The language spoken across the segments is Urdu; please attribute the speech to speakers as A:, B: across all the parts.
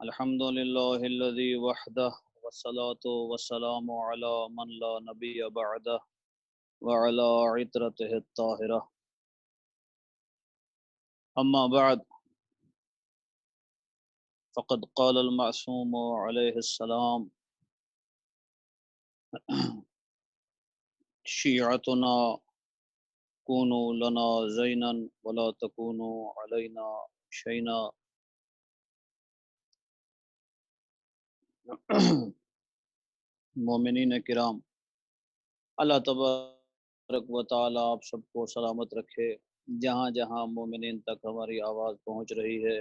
A: الحمد لله الذي وحده والصلاة والسلام على من لا نبي بعده وعلى عترته الطاهرة أما بعد فقد قال المعصوم عليه السلام شيعتنا كونوا لنا زينا ولا تكونوا علينا شينا. مومنین کرام، اللہ تبارک و تعالی آپ سب کو سلامت رکھے۔ جہاں جہاں مومنین تک ہماری آواز پہنچ رہی ہے،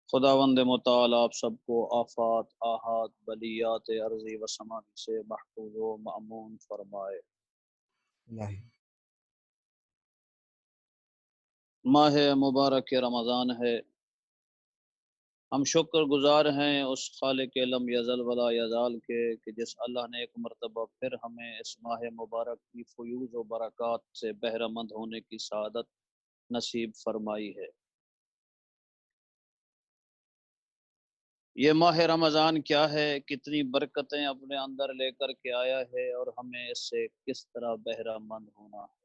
A: خداوند متعال آپ سب کو آفات، آحات، بلیات ارضی و سماوی سے محفوظ و مأمون فرمائے۔ ماہ مبارک رمضان ہے، ہم شکر گزار ہیں اس خالق لم یزل ولا یزال کے کہ جس اللہ نے ایک مرتبہ پھر ہمیں اس ماہ مبارک کی فیوز و برکات سے بہرہ مند ہونے کی سعادت نصیب فرمائی ہے۔ یہ ماہ رمضان کیا ہے، کتنی برکتیں اپنے اندر لے کر کے آیا ہے، اور ہمیں اس سے کس طرح بہرہ مند ہونا ہے۔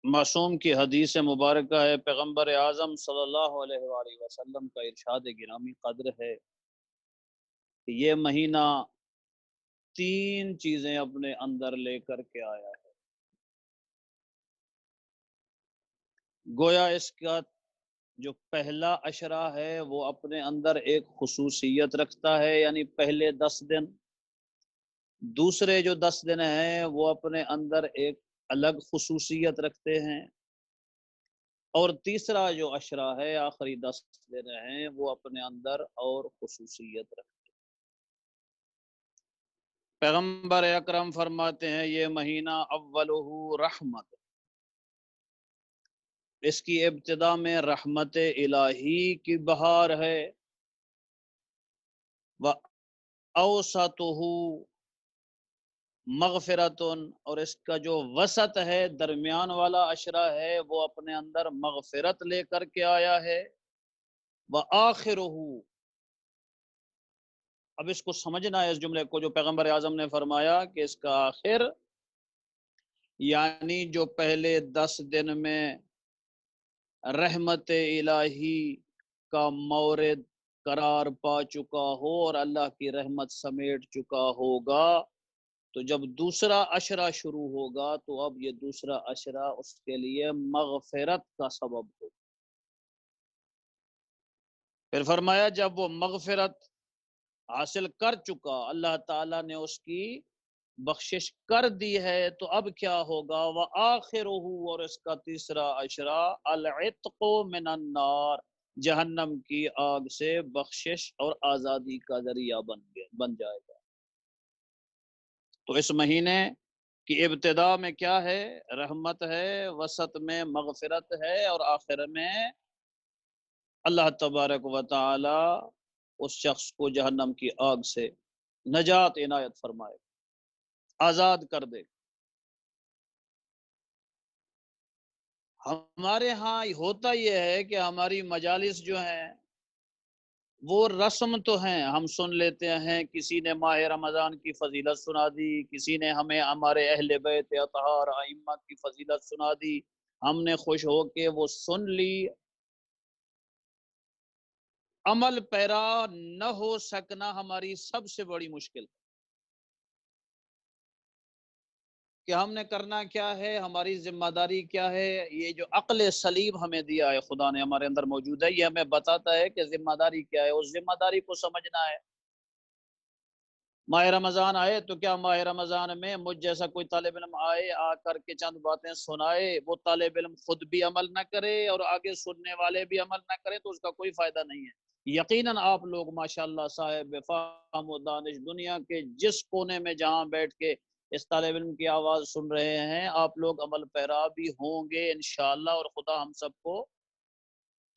A: معصوم کی حدیث مبارکہ ہے، پیغمبر اعظم صلی اللہ علیہ وآلہ وسلم کا ارشاد گرامی قدر ہے کہ یہ مہینہ 3 چیزیں اپنے اندر لے کر کے آیا ہے۔ گویا اس کا جو پہلا عشرہ ہے وہ اپنے اندر ایک خصوصیت رکھتا ہے، یعنی پہلے 10 دن۔ دوسرے جو 10 دن ہیں وہ اپنے اندر ایک الگ خصوصیت رکھتے ہیں، اور تیسرا جو عشرہ ہے، آخری 10 دن ہیں، وہ اپنے اندر اور خصوصیت رکھتے ہیں۔ پیغمبر اکرم فرماتے ہیں یہ مہینہ اولہ رحمت، اس کی ابتدا میں رحمت الہی کی بہار ہے، وَأَوْسَطُهُ مغفرتن، اور اس کا جو وسط ہے، درمیان والا عشرہ ہے، وہ اپنے اندر مغفرت لے کر کے آیا ہے۔ وَآخِرُهُ، اب اس کو سمجھنا ہے، اس جملے کو جو پیغمبر اعظم نے فرمایا کہ اس کا آخر، یعنی جو پہلے 10 دن میں رحمت الہی کا مورد قرار پا چکا ہو اور اللہ کی رحمت سمیٹ چکا ہوگا، تو جب دوسرا عشرہ شروع ہوگا تو اب یہ دوسرا عشرہ اس کے لیے مغفرت کا سبب ہو۔ پھر فرمایا جب وہ مغفرت حاصل کر چکا، اللہ تعالیٰ نے اس کی بخشش کر دی ہے، تو اب کیا ہوگا؟ وَآخِرُهُ، اور اس کا تیسرا عشرہ العتق من النار، جہنم کی آگ سے بخشش اور آزادی کا ذریعہ بن جائے گا۔ تو اس مہینے کی ابتدا میں کیا ہے؟ رحمت ہے، وسط میں مغفرت ہے، اور آخر میں اللہ تبارک و تعالی اس شخص کو جہنم کی آگ سے نجات عنایت فرمائے، آزاد کر دے۔ ہمارے ہاں ہوتا یہ ہے کہ ہماری مجالس جو ہیں وہ رسم تو ہیں، ہم سن لیتے ہیں، کسی نے ماہ رمضان کی فضیلت سنا دی، کسی نے ہمیں ہمارے اہل بیت اطہار ائمہ کی فضیلت سنا دی، ہم نے خوش ہو کے وہ سن لی۔ عمل پیرا نہ ہو سکنا ہماری سب سے بڑی مشکل ہے کہ ہم نے کرنا کیا ہے، ہماری ذمہ داری کیا ہے۔ یہ جو عقل سلیم ہمیں دیا ہے خدا نے، ہمارے اندر موجود ہے، یہ ہمیں بتاتا ہے کہ ذمہ داری کیا ہے، اس ذمہ داری کو سمجھنا ہے۔ ماہ رمضان آئے تو کیا ماہ رمضان میں مجھ جیسا کوئی طالب علم آئے، آ کر کے چند باتیں سنائے، وہ طالب علم خود بھی عمل نہ کرے اور آگے سننے والے بھی عمل نہ کرے، تو اس کا کوئی فائدہ نہیں ہے۔ یقیناً آپ لوگ ماشاءاللہ صاحب فہم و دانش، دنیا کے جس کونے میں جہاں بیٹھ کے اس طالب علم کی آواز سن رہے ہیں، آپ لوگ عمل پیرا بھی ہوں گے انشاءاللہ، اور خدا ہم سب کو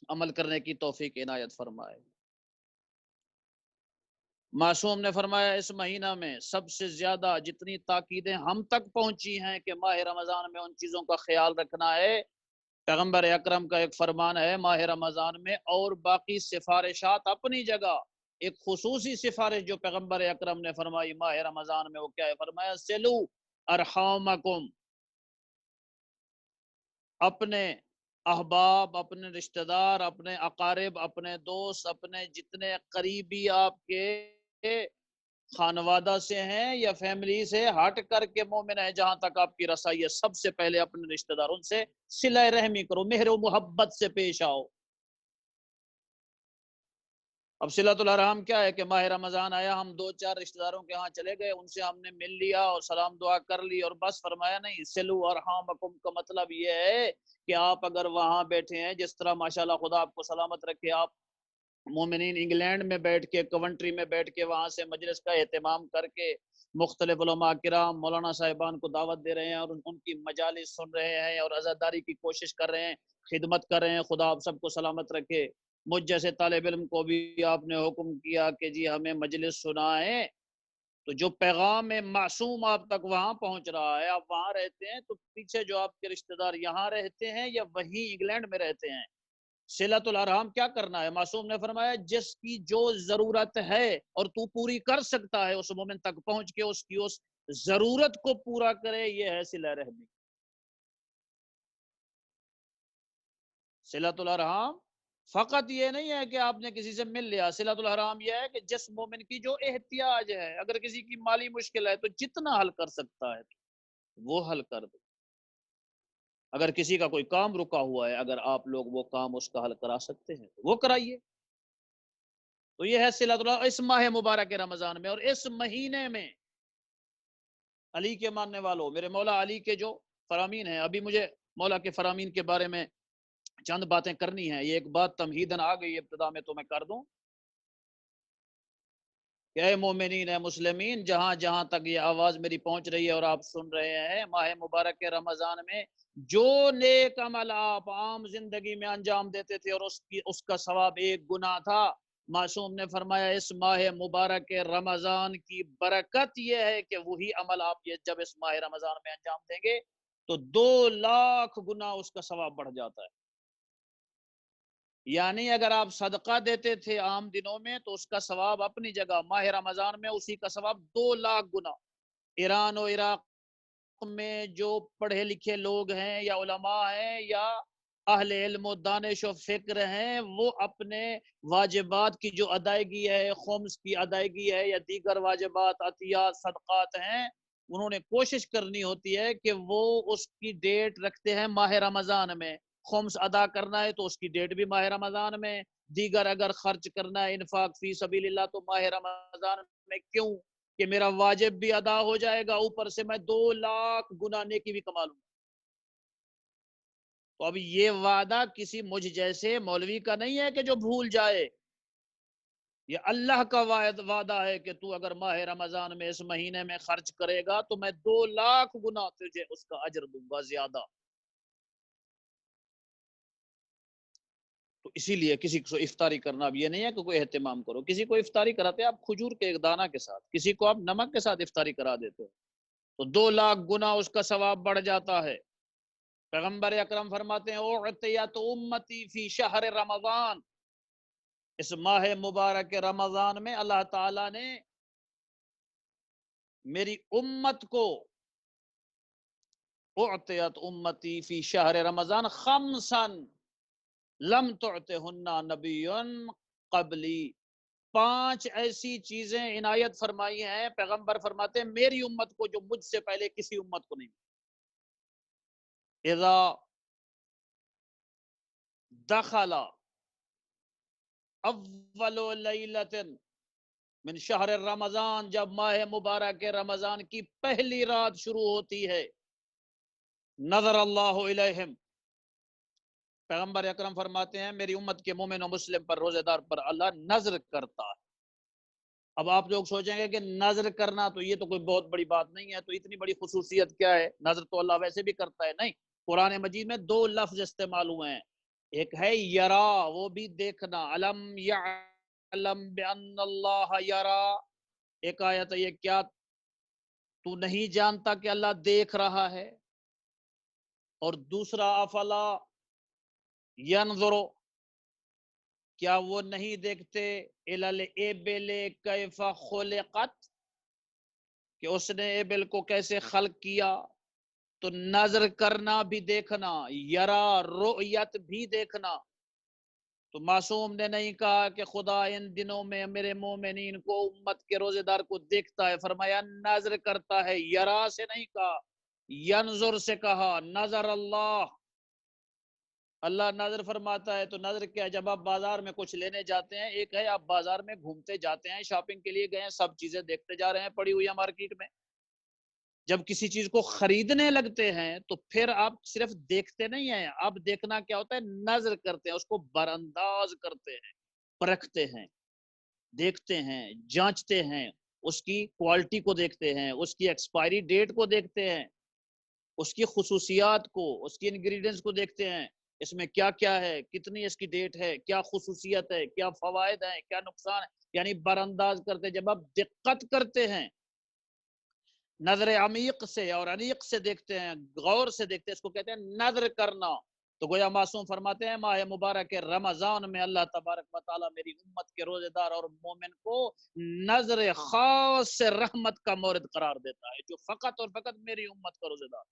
A: عمل کرنے کی توفیق عنایت فرمائے۔ معصوم نے فرمایا اس مہینہ میں سب سے زیادہ جتنی تاکیدیں ہم تک پہنچی ہیں کہ ماہ رمضان میں ان چیزوں کا خیال رکھنا ہے، پیغمبر اکرم کا ایک فرمان ہے ماہ رمضان میں، اور باقی سفارشات اپنی جگہ، ایک خصوصی سفارش جو پیغمبر اکرم نے فرمائی ماہ رمضان میں، وہ کیا ہے؟ فرمایا سلو ارحامکم، اپنے احباب، اپنے رشتہ دار، اپنے اقارب، اپنے دوست، اپنے جتنے قریبی آپ کے خانوادہ سے ہیں یا فیملی سے ہٹ کر کے مومن ہے، جہاں تک آپ کی رسائی ہے، سب سے پہلے اپنے رشتہ دار ان سے صلہ رحمی کرو، مہر و محبت سے پیش آؤ۔ اب صلۃ الارحام کیا ہے کہ ماہ رمضان آیا، ہم دو چار رشتہ داروں کے ہاں چلے گئے، ان سے ہم نے مل لیا اور سلام دعا کر لی اور بس، فرمایا نہیں، سلو ارحامکم کا مطلب یہ ہے کہ آپ اگر وہاں بیٹھے ہیں، جس طرح ماشاءاللہ خدا آپ کو سلامت رکھے، آپ مومنین انگلینڈ میں بیٹھ کے، کونٹری میں بیٹھ کے، وہاں سے مجلس کا اہتمام کر کے مختلف علماء کرام، مولانا صاحبان کو دعوت دے رہے ہیں اور ان کی مجالس سن رہے ہیں اور عزاداری کی کوشش کر رہے ہیں، خدمت کر رہے ہیں، خدا آپ سب کو سلامت رکھے۔ مجھ جیسے طالب علم کو بھی آپ نے حکم کیا کہ جی ہمیں مجلس سنائیں، تو جو پیغام معصوم آپ تک وہاں پہنچ رہا ہے، آپ وہاں رہتے ہیں، تو پیچھے جو آپ کے رشتہ دار یہاں رہتے ہیں یا وہیں انگلینڈ میں رہتے ہیں، صلۃ الارحام کیا کرنا ہے؟ معصوم نے فرمایا جس کی جو ضرورت ہے اور تو پوری کر سکتا ہے، اس مومن تک پہنچ کے اس کی اس ضرورت کو پورا کرے، یہ ہے صلہ رحمی۔ صلۃ الارحام فقط یہ نہیں ہے کہ آپ نے کسی سے مل لیا، صلۃ الارحام یہ ہے کہ جس مومن کی جو احتیاج ہے، اگر کسی کی مالی مشکل ہے تو جتنا حل کر سکتا ہے وہ حل کر دو، اگر کسی کا کوئی کام رکا ہوا ہے، اگر آپ لوگ وہ کام اس کا حل کرا سکتے ہیں تو وہ کرائیے۔ تو یہ ہے صلۃ اللہ اس ماہ مبارک رمضان میں، اور اس مہینے میں علی کے ماننے والوں، میرے مولا علی کے جو فرامین ہیں، ابھی مجھے مولا کے فرامین کے بارے میں چند باتیں کرنی ہیں، یہ ایک بات تمہیدن آ گئی ابتدا میں تو میں کر دوں کہ اے مومنین، اے مسلمین، جہاں جہاں تک یہ آواز میری پہنچ رہی ہے اور آپ سن رہے ہیں، ماہ مبارک رمضان میں جو نیک عمل آپ عام زندگی میں انجام دیتے تھے اور اس کا ثواب ایک گنا تھا، معصوم نے فرمایا اس ماہ مبارک رمضان کی برکت یہ ہے کہ وہی عمل آپ یہ جب اس ماہ رمضان میں انجام دیں گے تو 2 لاکھ گنا اس کا ثواب بڑھ جاتا ہے۔ یعنی اگر آپ صدقہ دیتے تھے عام دنوں میں تو اس کا ثواب اپنی جگہ، ماہ رمضان میں اسی کا ثواب 2 لاکھ گنا۔ ایران و عراق میں جو پڑھے لکھے لوگ ہیں یا علماء ہیں یا اہل علم و دانش و فکر ہیں، وہ اپنے واجبات کی جو ادائیگی ہے، خمس کی ادائیگی ہے یا دیگر واجبات، عطیات، صدقات ہیں، انہوں نے کوشش کرنی ہوتی ہے کہ وہ اس کی ڈیٹ رکھتے ہیں ماہ رمضان میں، خمس ادا کرنا ہے تو اس کی ڈیٹ بھی ماہ رمضان میں، دیگر اگر خرچ کرنا ہے انفاق فی سبیل اللہ تو ماہ رمضان میں، کیوں کہ میرا واجب بھی ادا ہو جائے گا، اوپر سے میں 2 لاکھ گنا نیکی بھی کما لوں گا۔ تو اب یہ وعدہ کسی مجھ جیسے مولوی کا نہیں ہے کہ جو بھول جائے، یہ اللہ کا وعدہ ہے کہ تو اگر ماہ رمضان میں اس مہینے میں خرچ کرے گا تو میں 2 لاکھ گنا تجھے اس کا اجر دوں گا زیادہ۔ تو اسی لیے کسی کو افطاری کرنا اب یہ نہیں ہے کہ کوئی اہتمام کرو، کسی کو افطاری کراتے آپ کھجور کے ایک دانہ کے ساتھ، کسی کو آپ نمک کے ساتھ افطاری کرا دیتے ہو تو 2 لاکھ گنا اس کا ثواب بڑھ جاتا ہے۔ پیغمبر اکرم فرماتے ہیں اعطیت امتی فی شہر رمضان، اس ماہ مبارک رمضان میں اللہ تعالی نے میری امت کو، اعطیت امتی فی شہر رمضان خمسا لم تعطہن نبی قبلی، 5 ایسی چیزیں عنایت فرمائی ہیں، پیغمبر فرماتے ہیں میری امت کو جو مجھ سے پہلے کسی امت کو نہیں۔ اذا دخل اول لیلۃ من شہر رمضان، جب ماہ مبارک رمضان کی پہلی رات شروع ہوتی ہے، نظر اللہ علیہم، پیغمبر اکرم فرماتے ہیں میری امت کے مومن و مسلم پر، روزے دار پر اللہ نظر کرتا ہے۔ اب آپ لوگ سوچیں گے کہ نظر کرنا تو یہ تو کوئی بہت بڑی بات نہیں ہے، تو اتنی بڑی خصوصیت کیا ہے؟ نظر تو اللہ ویسے بھی کرتا ہے، نہیں، قرآن مجید میں 2 لفظ استعمال ہوئے ہیں، ایک ہے یرا، وہ بھی دیکھنا، علم یعلم بان اللہ یرا، ایک آیت ہے یہ کیا تو نہیں جانتا کہ اللہ دیکھ رہا ہے، اور دوسرا افلا ینظرو، کیا وہ نہیں دیکھتے، الل ابل کیف خلقت، کہ اس نے ابل کو کیسے خلق کیا. تو نظر کرنا بھی دیکھنا، یرا رؤیت بھی دیکھنا. تو معصوم نے نہیں کہا کہ خدا ان دنوں میں میرے مومنین کو، امت کے روزے دار کو دیکھتا ہے، فرمایا نظر کرتا ہے. یرا سے نہیں کہا، ینظر سے کہا. نظر اللہ، اللہ نظر فرماتا ہے. تو نظر کیا ہے؟ جب آپ بازار میں کچھ لینے جاتے ہیں، ایک ہے آپ بازار میں گھومتے جاتے ہیں، شاپنگ کے لیے گئے ہیں، سب چیزیں دیکھتے جا رہے ہیں پڑی ہوئی ہے مارکیٹ میں. جب کسی چیز کو خریدنے لگتے ہیں تو پھر آپ صرف دیکھتے نہیں ہیں، آپ دیکھنا کیا ہوتا ہے، نظر کرتے ہیں، اس کو برانداز کرتے ہیں، پرکھتے ہیں، دیکھتے ہیں، جانچتے ہیں، اس کی کوالٹی کو دیکھتے ہیں، اس کی ایکسپائری ڈیٹ کو دیکھتے ہیں، اس کی خصوصیات کو، اس کی انگریڈینٹس کو دیکھتے ہیں. اس میں کیا کیا ہے، کتنی اس کی ڈیٹ ہے، کیا خصوصیت ہے، کیا فوائد ہیں، کیا نقصان ہے. یعنی برانداز کرتے ہیں. جب آپ دقت کرتے ہیں، نظر عمیق سے اور انیق سے دیکھتے ہیں، غور سے دیکھتے ہیں، اس کو کہتے ہیں نظر کرنا. تو گویا معصوم فرماتے ہیں ماہ مبارک رمضان میں اللہ تبارک و تعالی میری امت کے روزے دار اور مومن کو نظر خاص سے رحمت کا مورد قرار دیتا ہے، جو فقط اور فقط میری امت کا روزے دار.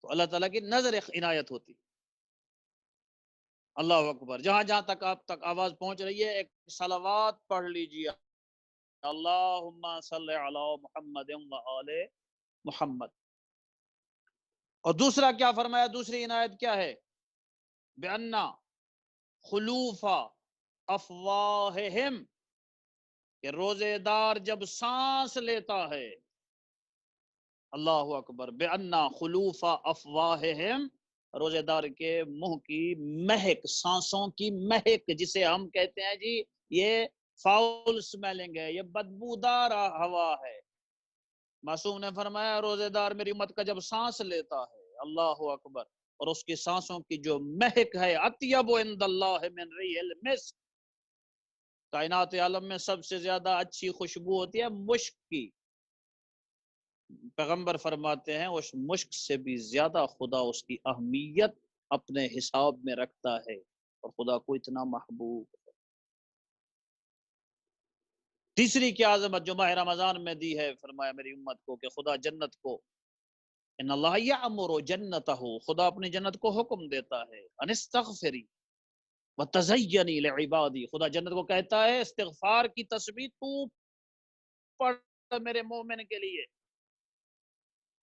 A: تو اللہ تعالیٰ کی نظر عنایت ہوتی. اللہ اکبر. جہاں جہاں تک آپ تک آواز پہنچ رہی ہے، ایک صلوات پڑھ لیجیے. اللہم صلی علی محمد و آل محمد. اور دوسرا کیا فرمایا، دوسری عنایت کیا ہے، بِأَنَّ خلوف افواہہم، کہ روزے دار جب سانس لیتا ہے، اللہ اکبر، بِأَنَّ خلوف افواہہم، روزے دار کے منہ کی مہک، سانسوں کی مہک، جسے ہم کہتے ہیں جی یہ فاؤل سمیلنگ ہے، یہ بدبودار ہوا ہے. معصوم نے فرمایا روزے دار میری امت کا جب سانس لیتا ہے، اللہ اکبر، اور اس کی سانسوں کی جو مہک ہے، اطیب عند اللہ من ریح المسک، کائنات عالم میں سب سے زیادہ اچھی خوشبو ہوتی ہے مشک کی. پیغمبر فرماتے ہیں اس مشک سے بھی زیادہ خدا اس کی اہمیت اپنے حساب میں رکھتا ہے، اور خدا کو اتنا محبوب. تیسری کیا عظمت جو ماہ رمضان میں دی ہے، فرمایا میری امت کو کہ خدا جنت کو، ان اللہ یامر جنتہ، خدا اپنی جنت کو حکم دیتا ہے، ان استغفری وتزینی لعبادی، خدا جنت کو کہتا ہے استغفار کی تسبیح تو پڑھ میرے مومن کے لیے.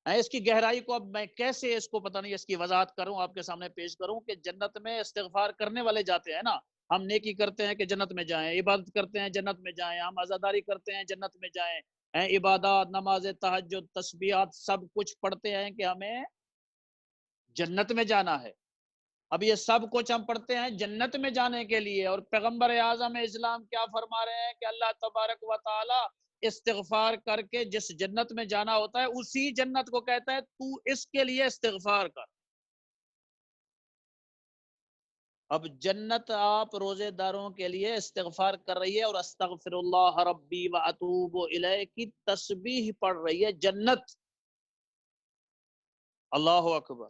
A: اس کی گہرائی کو اب میں کیسے اس کو پتہ نہیں اس کی وضاحت کروں، آپ کے سامنے پیش کروں کہ جنت میں استغفار کرنے والے جاتے ہیں نا. ہم نیکی کرتے ہیں کہ جنت میں جائیں، عبادت کرتے ہیں جنت میں جائیں، ہم عزاداری کرتے ہیں جنت میں جائیں، عبادات، نماز، تہجد، تسبیحات سب کچھ پڑھتے ہیں کہ ہمیں جنت میں جانا ہے. اب یہ سب کچھ ہم پڑھتے ہیں جنت میں جانے کے لیے، اور پیغمبر اعظم اسلام کیا فرما رہے ہیں کہ اللہ تبارک و تعالی استغفار کر کے جس جنت میں جانا ہوتا ہے اسی جنت کو کہتا ہے تو اس کے لیے استغفار کر. اب جنت آپ روزے داروں کے لیے استغفار کر رہی ہے، اور استغفر اللہ ربی و اتوب الیہ کی تسبیح پڑھ رہی ہے جنت. اللہ اکبر.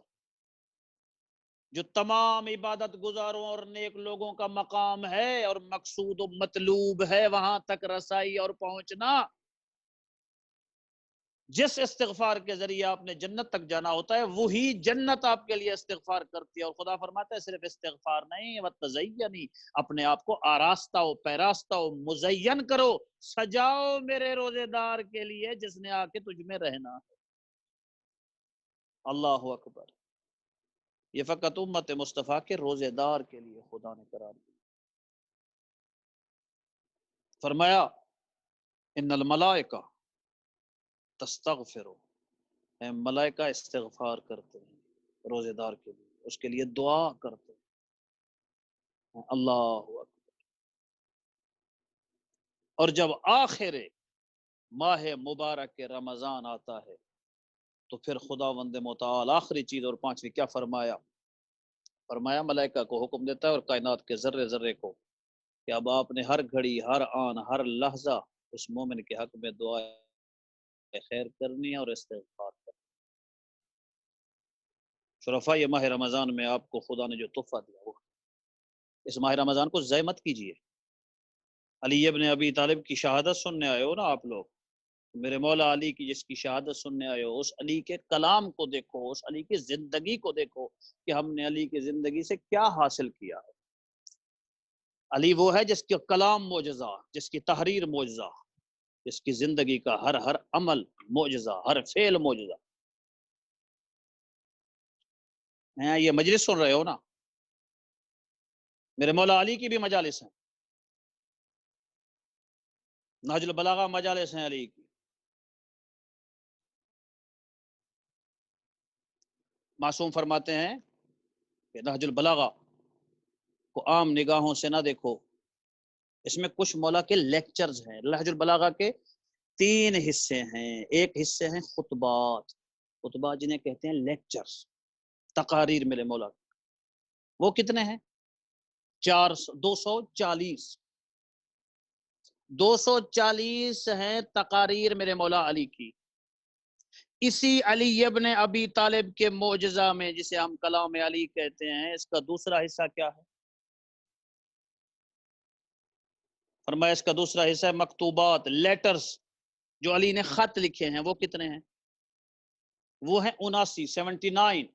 A: جو تمام عبادت گزاروں اور نیک لوگوں کا مقام ہے اور مقصود و مطلوب ہے وہاں تک رسائی اور پہنچنا، جس استغفار کے ذریعے آپ نے جنت تک جانا ہوتا ہے وہی جنت آپ کے لیے استغفار کرتی ہے. اور خدا فرماتا ہے صرف استغفار نہیں، وتزینی، اپنے آپ کو آراستہ و پیراستہ و مزین کرو، سجاؤ میرے روزے دار کے لیے جس نے آ کے تجھ میں رہنا ہے. اللہ اکبر. یہ فقط امت مصطفیٰ کے روزے دار کے لیے خدا نے قرار دیا. فرمایا ان الملائکہ تستغفر، ملائکہ استغفار کرتے ہیں روزے دار کے لیے، اس کے لیے دعا کرتے ہیں. اللہ اکبر. اور جب آخر ماہ مبارک رمضان آتا ہے تو پھر خداوند متعال آخری چیز اور پانچویں کیا فرمایا، فرمایا ملائکہ کو حکم دیتا ہے اور کائنات کے ذرے ذرے کو کہ اب آپ نے ہر گھڑی، ہر آن، ہر لحظہ اس مومن کے حق میں دعا خیر کرنی ہے اور استغفار کرنی. شرفا، یہ ماہ رمضان میں آپ کو خدا نے جو تحفہ دیا وہ اس ماہ رمضان کو ضائع مت کیجیے۔ علی ابن ابی طالب کی شہادت سننے آئے ہو نا آپ لوگ، میرے مولا علی کی جس کی شہادت سننے آئے ہو، اس علی کے کلام کو دیکھو، اس علی کی زندگی کو دیکھو کہ ہم نے علی کی زندگی سے کیا حاصل کیا ہے۔ علی وہ ہے جس کے کلام معجزہ، جس کی تحریر معجزہ، جس کی زندگی کا ہر عمل معجزہ، ہر فعل معجزہ۔ یہ مجلس سن رہے ہو نا، میرے مولا علی کی بھی مجالس ہیں، نہج البلاغہ مجالس ہیں علی کی۔ معصوم فرماتے ہیں کہ نہج البلاغہ کو عام نگاہوں سے نہ دیکھو، اس میں کچھ مولا کے لیکچرز ہیں۔ نہج البلاغہ کے 3 حصے ہیں۔ ایک حصے ہیں خطبات، خطبات جنہیں کہتے ہیں لیکچرز، تقاریر میرے مولا، وہ کتنے ہیں؟ 240 240 ہیں تقاریر میرے مولا علی کی۔ اسی علی ابن ابی طالب کے معجزہ میں، جسے ہم کلام علی کہتے ہیں، اس کا دوسرا حصہ کیا ہے؟ فرمایا اس کا دوسرا حصہ ہے مکتوبات، لیٹرز، جو علی نے خط لکھے ہیں۔ وہ کتنے ہیں؟ وہ ہیں 79۔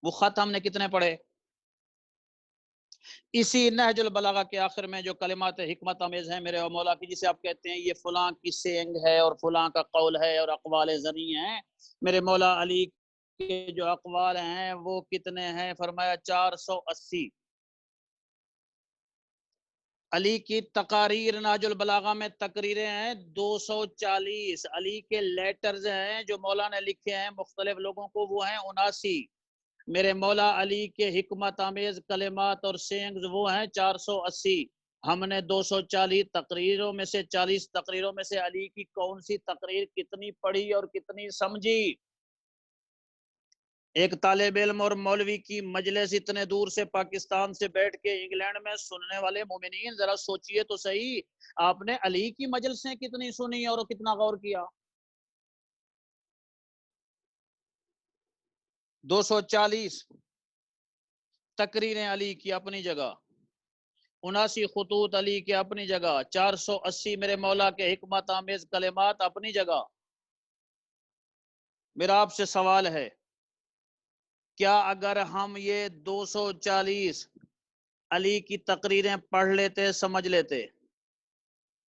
A: وہ خط ہم نے کتنے پڑھے؟ اسی نہج البلاغہ کے آخر میں جو کلمات حکمت آمیز ہیں میرے مولا کی، جسے آپ کہتے ہیں یہ فلاں کی سینگ ہے اور فلاں کا قول ہے اور اقوال زنی ہیں، میرے مولا علی کے جو اقوال ہیں وہ کتنے ہیں؟ فرمایا 480۔ علی کی تقاریر نہج البلاغہ میں تقریریں ہیں 240۔ علی کے لیٹرز ہیں جو مولا نے لکھے ہیں مختلف لوگوں کو، وہ ہیں 79۔ میرے مولا علی کے حکمت آمیز کلمات اور سینگز وہ ہیں 480۔ ہم نے 240 تقریروں میں سے 40 تقریروں میں سے علی کی کون سی تقریر کتنی پڑھی اور کتنی سمجھی؟ ایک طالب علم اور مولوی کی مجلس اتنے دور سے پاکستان سے بیٹھ کے انگلینڈ میں سننے والے مومنین، ذرا سوچئے تو صحیح، آپ نے علی کی مجلسیں کتنی سنی اور کتنا غور کیا؟ 240 تقریریں علی کی اپنی جگہ، 79 خطوط علی کے اپنی جگہ، 480 میرے مولا کے حکمت آمیز کلمات اپنی جگہ۔ میرا آپ سے سوال ہے، کیا اگر ہم یہ 240 علی کی تقریریں پڑھ لیتے، سمجھ لیتے،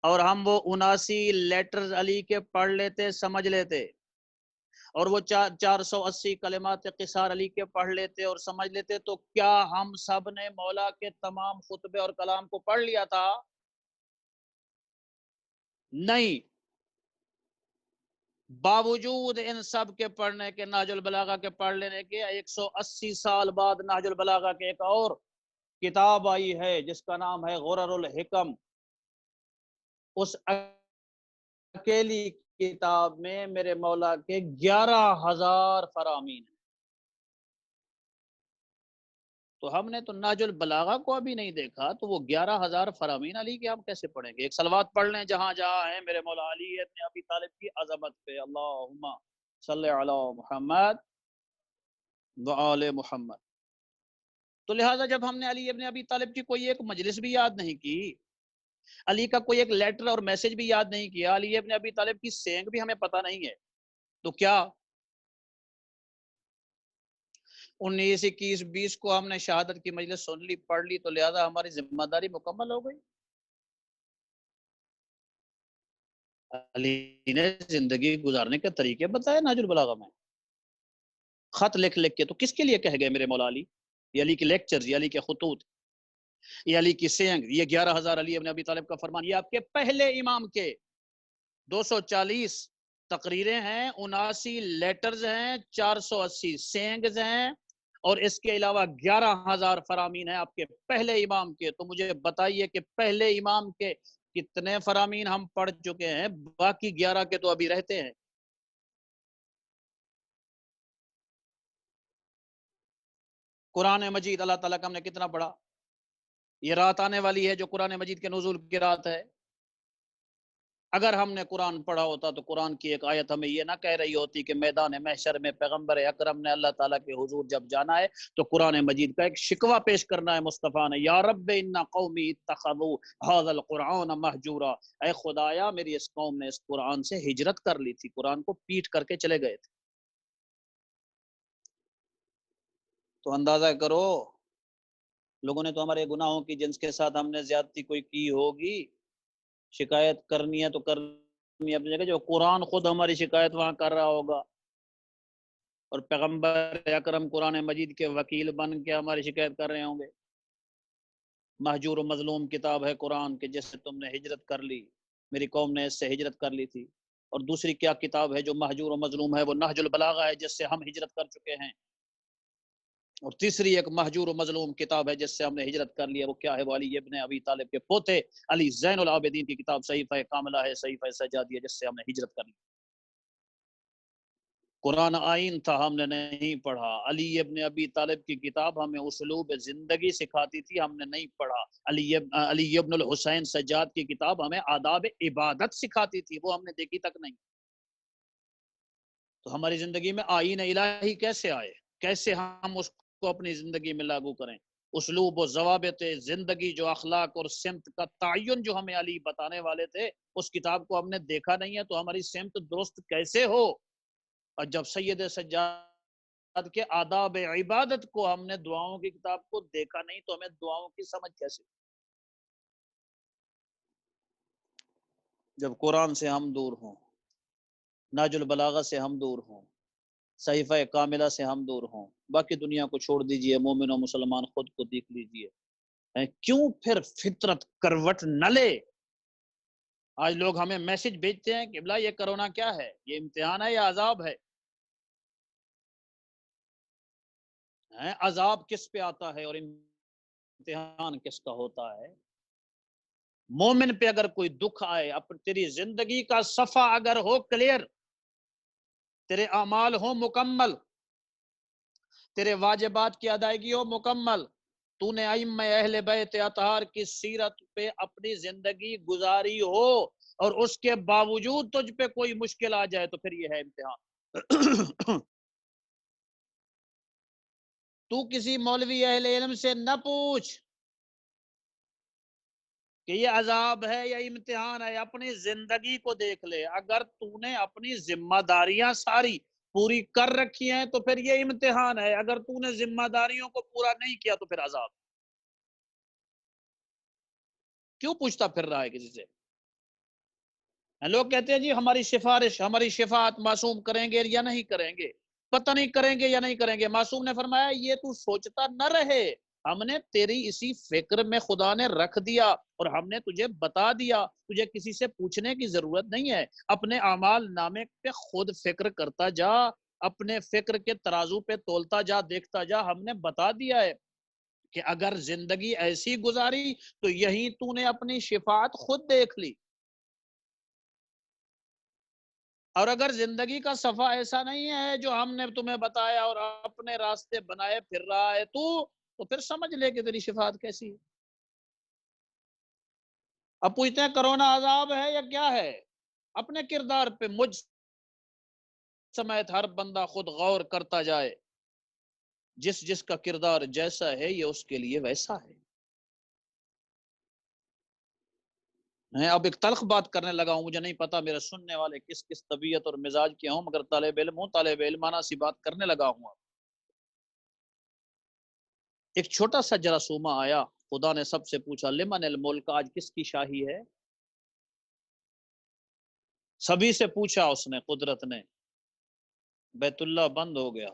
A: اور ہم وہ 79 لیٹرز علی کے پڑھ لیتے، سمجھ لیتے، اور وہ 480 کلمات قصار علی کے پڑھ لیتے اور سمجھ لیتے، تو کیا ہم سب نے مولا کے تمام خطبے اور کلام کو پڑھ لیا تھا؟ نہیں۔ باوجود ان سب کے پڑھنے کے، نہج البلاغہ کے پڑھ لینے کے، 180 سال بعد نہج البلاغہ کے ایک اور کتاب آئی ہے جس کا نام ہے غرر الحکم۔ اس اکیلی کتاب میں میرے مولا کے 11,000 فرامین ہیں۔ تو ہم نے تو نہج البلاغہ کو ابھی نہیں دیکھا، تو وہ 11,000 فرامین علی کے ہم کیسے پڑھیں گے؟ ایک صلوات پڑھ لیں جہاں جہاں ہیں میرے مولا علی ابن ابی طالب کی عظمت پہ، اللہم صلی علی محمد وآل محمد۔ تو لہٰذا جب ہم نے علی ابن ابی طالب کی کوئی ایک مجلس بھی یاد نہیں کی، علی کا کوئی ایک لیٹر اور میسج بھی یاد نہیں کیا، علی ابن ابی طالب کی سینگ بھی ہمیں پتہ نہیں ہے، تو کیا 19 21 20 کو ہم نے شہادت کی مجلس سن لی، پڑھ لی، تو لہذا ہماری ذمہ داری مکمل ہو گئی؟ علی نے زندگی گزارنے کے طریقے بتائے نہج البلاغہ میں، خط لکھ لکھ کے۔ تو کس کے لیے کہہ گئے میرے مولا علی؟ یہ علی کے لیکچرز، یہ علی کے خطوط، یہ علی کی سینگ، یہ 11,000 علی ابن ابی طالب کا فرمان، یہ آپ کے پہلے امام کے 240 تقریریں ہیں، 79 لیٹرز ہیں، 480 سینگز ہیں، اور اس کے علاوہ 11,000 فرامین ہیں آپ کے پہلے امام کے۔ تو مجھے بتائیے کہ پہلے امام کے کتنے فرامین ہم پڑھ چکے ہیں؟ باقی 11 کے تو ابھی رہتے ہیں۔ قرآن مجید اللہ تعالیٰ کا ہم نے کتنا پڑھا؟ یہ رات آنے والی ہے جو قرآن مجید کے نزول کی رات ہے، اگر ہم نے قرآن پڑھا ہوتا تو قرآن کی ایک آیت ہمیں یہ نہ کہہ رہی ہوتی کہ میدان محشر میں پیغمبر اکرم نے اللہ تعالیٰ کے حضور جب جانا ہے تو قرآن مجید کا ایک شکوہ پیش کرنا ہے مصطفیٰ نے، یا رب ان قومی اتخذوا ھذا القرآن مہجورا، اے خدایا میری اس قوم نے اس قرآن سے ہجرت کر لی تھی، قرآن کو پیٹ کر کے چلے گئے تھے۔ تو اندازہ کرو لوگوں نے تو ہمارے گناہوں کی جنس کے ساتھ ہم نے زیادتی کوئی کی ہوگی، شکایت کرنی ہے تو کرنی ہے اپنی جگہ، جو قرآن خود ہماری شکایت وہاں کر رہا ہوگا، اور پیغمبر اکرم قرآن مجید کے وکیل بن کے ہماری شکایت کر رہے ہوں گے۔ مہجور و مظلوم کتاب ہے قرآن کے، جس سے تم نے ہجرت کر لی، میری قوم نے اس سے ہجرت کر لی تھی۔ اور دوسری کیا کتاب ہے جو مہجور و مظلوم ہے؟ وہ نہج البلاغہ ہے، جس سے ہم ہجرت کر چکے ہیں۔ اور تیسری ایک مہجور و مظلوم کتاب ہے جس سے ہم نے ہجرت کر لی ہے، وہ کیا ہے؟ وہ علی ابن ابی طالب کے پوتے علی زین العابدین کی کتاب صحیفہ کاملہ ہے، صحیفہ سجادی ہے، جس سے ہم نے ہجرت کر لی۔ قرآن آئین تھا، ہم نے نہیں پڑھا۔ علی ابن ابی طالب کی کتاب ہمیں اسلوب زندگی سکھاتی تھی، ہم نے نہیں پڑھا۔ علی ابن الحسین سجاد کی کتاب ہمیں آداب عبادت سکھاتی تھی، وہ ہم نے دیکھی تک نہیں۔ تو ہماری زندگی میں آئین الہی کیسے آئے؟ کیسے ہم اس کو اپنی زندگی میں لاگو کریں؟ اسلوب و ضوابط زندگی، جو اخلاق اور سمت کا تعین جو ہمیں علی بتانے والے تھے، اس کتاب کو ہم نے دیکھا نہیں ہے، تو ہماری سمت درست کیسے ہو؟ اور جب سید سجاد کے آداب عبادت کو ہم نے دعاؤں کی کتاب کو دیکھا نہیں، تو ہمیں دعاؤں کی سمجھ کیسے؟ جب قرآن سے ہم دور ہوں، ناج البلاغہ سے ہم دور ہوں، صحیفہ کاملہ سے ہم دور ہوں، باقی دنیا کو چھوڑ دیجئے، مومن و مسلمان خود کو دیکھ لیجئے، کیوں پھر فطرت کروٹ نہ لے؟ آج لوگ ہمیں میسج بھیجتے ہیں کہ بلا یہ کرونا کیا ہے، یہ امتحان ہے یا عذاب ہے؟ عذاب کس پہ آتا ہے اور امتحان کس کا ہوتا ہے؟ مومن پہ اگر کوئی دکھ آئے، تیری زندگی کا صفحہ اگر ہو کلیئر، تیرے اعمال ہو مکمل، تیرے واجبات کی ادائیگی ہو مکمل، تو نے ائمہ اہل بیت اطہار کی سیرت پہ اپنی زندگی گزاری ہو، اور اس کے باوجود تجھ پہ کوئی مشکل آ جائے، تو پھر یہ ہے امتحان۔ تو کسی مولوی اہل علم سے نہ پوچھ کہ یہ عذاب ہے یا امتحان ہے، اپنی زندگی کو دیکھ لے۔ اگر تو نے اپنی ذمہ داریاں ساری پوری کر رکھی ہیں تو پھر یہ امتحان ہے، اگر تو نے ذمہ داریوں کو پورا نہیں کیا تو پھر عذاب۔ کیوں پوچھتا پھر رہا ہے کسی سے؟ لوگ کہتے ہیں جی ہماری سفارش، ہماری شفاعت معصوم کریں گے یا نہیں کریں گے، پتہ نہیں کریں گے یا نہیں کریں گے۔ معصوم نے فرمایا یہ تو سوچتا نہ رہے، ہم نے تیری اسی فکر میں خدا نے رکھ دیا، اور ہم نے تجھے بتا دیا، تجھے کسی سے پوچھنے کی ضرورت نہیں ہے، اپنے اعمال نامے پہ خود فکر کرتا جا، اپنے فکر کے ترازو پہ تولتا جا، دیکھتا جا، ہم نے بتا دیا ہے کہ اگر زندگی ایسی گزاری تو یہی تو نے اپنی شفاعت خود دیکھ لی، اور اگر زندگی کا صفحہ ایسا نہیں ہے جو ہم نے تمہیں بتایا اور اپنے راستے بنائے پھر رہا ہے تو پھر سمجھ لے کہ تیری شفاعت کیسی ہے۔ اب پوچھتے ہیں کرونا عذاب ہے یا کیا ہے؟ اپنے کردار پہ مجھ سمیت ہر بندہ خود غور کرتا جائے، جس جس کا کردار جیسا ہے یہ اس کے لیے ویسا ہے۔ میں اب ایک تلخ بات کرنے لگا ہوں، مجھے نہیں پتا میرے سننے والے کس کس طبیعت اور مزاج کے ہوں، مگر طالب علم ہوں، طالب علمانہ سی بات کرنے لگا ہوں۔ ایک چھوٹا سا جراثومہ آیا، خدا نے سب سے پوچھا لمن الملک، آج کس کی شاہی ہے؟ سبھی سے پوچھا اس نے، قدرت نے۔ بیت اللہ بند ہو گیا،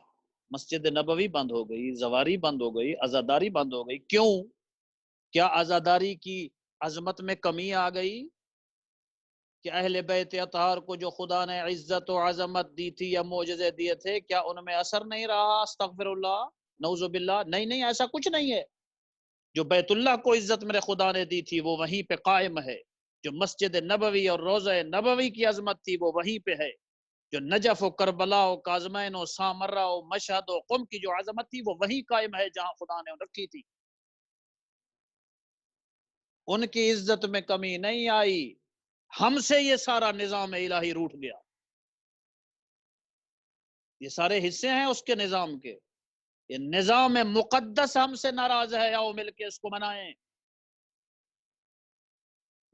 A: مسجد نبوی بند ہو گئی، زواری بند ہو گئی، عزاداری بند ہو گئی۔ کیوں؟ کیا عزاداری کی عظمت میں کمی آ گئی کہ اہل بیت اطہار کو جو خدا نے عزت و عظمت دی تھی یا معجزے دیے تھے، کیا ان میں اثر نہیں رہا؟ استغفر اللہ، نعوذ باللہ، نہیں نہیں، ایسا کچھ نہیں ہے۔ جو بیت اللہ کو عزت میرے خدا نے دی تھی وہ وہیں پہ قائم ہے، جو مسجد نبوی اور روضہ نبوی کی عظمت تھی وہ وہیں پہ ہے، جو نجف و کربلا و کاظمین و سامرہ و مشہد و قم کی جو عظمت تھی وہ وہیں قائم ہے جہاں خدا نے رکھی تھی۔ ان کی عزت میں کمی نہیں آئی، ہم سے یہ سارا نظام الہی روٹ گیا، یہ سارے حصے ہیں اس کے نظام کے، یہ نظام مقدس ہم سے ناراض ہے، آؤ مل کے اس کو منائیں۔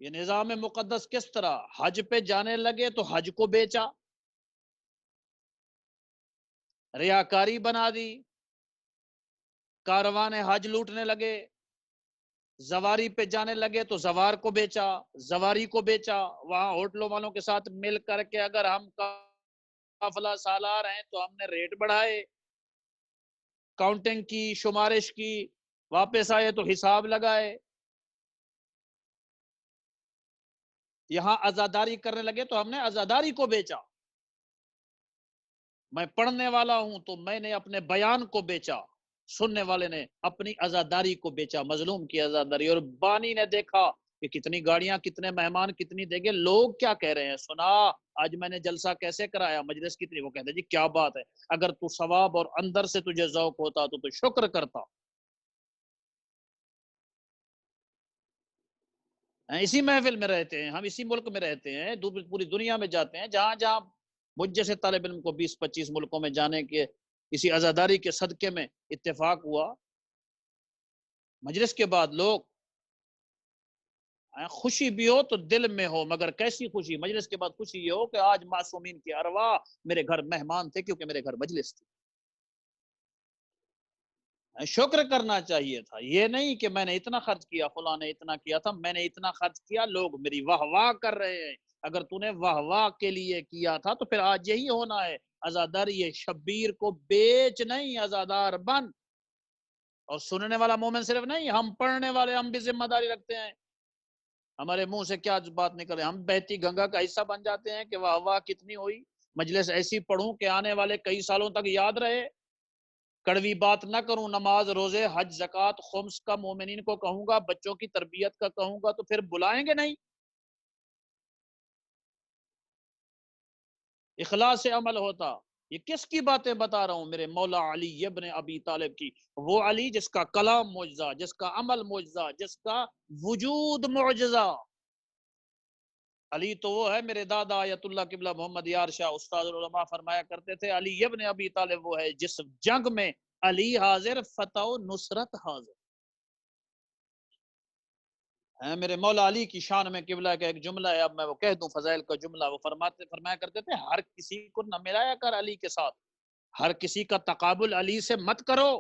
A: یہ نظام مقدس کس طرح؟ حج پہ جانے لگے تو حج کو بیچا، ریاکاری بنا دی، کاروان حج لوٹنے لگے، زواری پہ جانے لگے تو زوار کو بیچا، زواری کو بیچا، وہاں ہوٹلوں والوں کے ساتھ مل کر کے اگر ہم قافلہ سالار ہیں تو ہم نے ریٹ بڑھائے، کاؤنٹنگ کی، شمارش کی، واپس آئے تو حساب لگائے۔ یہاں عزاداری کرنے لگے تو ہم نے عزاداری کو بیچا، میں پڑھنے والا ہوں تو میں نے اپنے بیان کو بیچا، سننے والے نے اپنی عزاداری کو بیچا، مظلوم کی عزاداری۔ اور بانی نے دیکھا کہ کتنی گاڑیاں، کتنے مہمان، کتنی دیگیں، لوگ کیا کہہ رہے ہیں، سنا آج میں نے جلسہ کیسے کرایا، مجلس کتنی، وہ کہتے جی کیا بات ہے، اگر تو ثواب اور اندر سے تجھے ذوق ہوتا تو شکر کرتا۔ اسی محفل میں رہتے ہیں ہم، اسی ملک میں رہتے ہیں، پوری دنیا میں جاتے ہیں، جہاں جہاں مجھ جیسے طالب علم کو 20-25 ملکوں میں جانے کے اسی عزاداری کے صدقے میں اتفاق ہوا، مجلس کے بعد لوگ خوشی بھی ہو تو دل میں ہو، مگر کیسی خوشی، مجلس کے بعد خوشی یہ ہو کہ آج معصومین کی ارواح میرے گھر مہمان تھے کیونکہ میرے گھر مجلس تھی۔ شکر کرنا چاہیے تھا، یہ نہیں کہ میں نے اتنا خرچ کیا، فلاں نے اتنا کیا تھا، میں نے اتنا خرچ کیا، لوگ میری واہ واہ کر رہے ہیں۔ اگر تو نے واہ واہ کے لیے کیا تھا تو پھر آج یہی ہونا ہے، عزادار یہ شبیر کو بیچ نہیں، عزادار بن۔ اور سننے والا مومن صرف نہیں، ہم پڑھنے والے ہم بھی ذمہ داری رکھتے ہیں، ہمارے منہ سے کیا بات نکلے، ہم بہتی گنگا کا حصہ بن جاتے ہیں کہ واہ واہ کتنی ہوئی، مجلس ایسی پڑھوں کہ آنے والے کئی سالوں تک یاد رہے، کڑوی بات نہ کروں، نماز، روزے، حج، زکوٰۃ، خمس کا مومنین کو کہوں گا، بچوں کی تربیت کا کہوں گا تو پھر بلائیں گے نہیں۔ اخلاص سے عمل ہوتا۔ یہ کس کی باتیں بتا رہا ہوں؟ میرے مولا علی ابن ابی طالب کی، وہ علی جس کا کلام معجزہ، جس کا عمل معجزہ، جس کا وجود معجزہ۔ علی تو وہ ہے، میرے دادا آیت اللہ قبلہ محمد یار شاہ استاد العلماء فرمایا کرتے تھے، علی ابن ابی طالب وہ ہے جس جنگ میں علی حاضر، فتح و نصرت حاضر ہے۔ میرے مولا علی کی شان میں قبلہ کا ایک جملہ ہے، اب میں وہ کہہ دوں فضائل کا جملہ، وہ فرمایا کرتے تھے، ہر کسی کو نہ ملایا کر علی کے ساتھ، ہر کسی کا تقابل علی سے مت کرو۔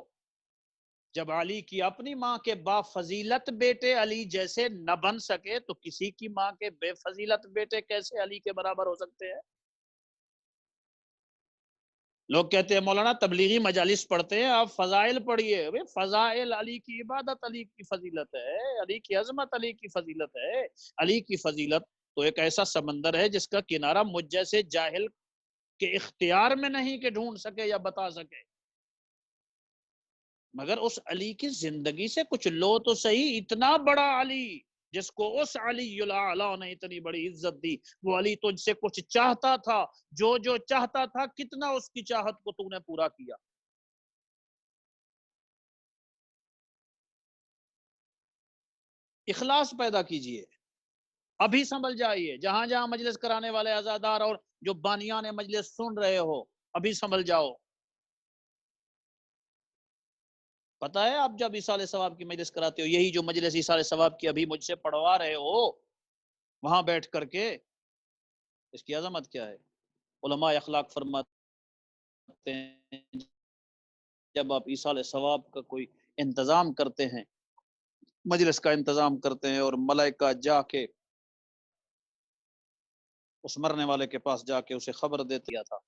A: جب علی کی اپنی ماں کے با فضیلت بیٹے علی جیسے نہ بن سکے تو کسی کی ماں کے بے فضیلت بیٹے کیسے علی کے برابر ہو سکتے ہیں؟ لوگ کہتے ہیں مولانا تبلیغی مجالس پڑھتے ہیں، آپ فضائل پڑھیے، فضائل علی کی عبادت، علی کی فضیلت ہے، علی کی عظمت، علی کی فضیلت ہے۔ علی کی فضیلت تو ایک ایسا سمندر ہے جس کا کنارہ مجھ جیسے جاہل کے اختیار میں نہیں کہ ڈھونڈ سکے یا بتا سکے، مگر اس علی کی زندگی سے کچھ لو تو صحیح۔ اتنا بڑا علی جس کو اس علی الاعلیٰ نے اتنی بڑی عزت دی، وہ علی تجھ سے کچھ چاہتا تھا، جو جو چاہتا تھا، کتنا اس کی چاہت کو تو نے پورا کیا۔ اخلاص پیدا کیجئے، ابھی سنبھل جائیے، جہاں جہاں مجلس کرانے والے عزادار اور جو بانیان مجلس سن رہے ہو، ابھی سنبھل جاؤ۔ پتہ ہے آپ جب ایصال ثواب کی مجلس کراتے ہو، یہی جو مجلس ایصال ثواب کی ابھی مجھ سے پڑھوا رہے ہو، وہاں بیٹھ کر کے، اس کی عظمت کیا ہے؟ علماء اخلاق فرماتے ہیں جب آپ ایصال ثواب کا کوئی انتظام کرتے ہیں، مجلس کا انتظام کرتے ہیں، اور ملائکہ جا کے اس مرنے والے کے پاس جا کے اسے خبر دیتے تھا،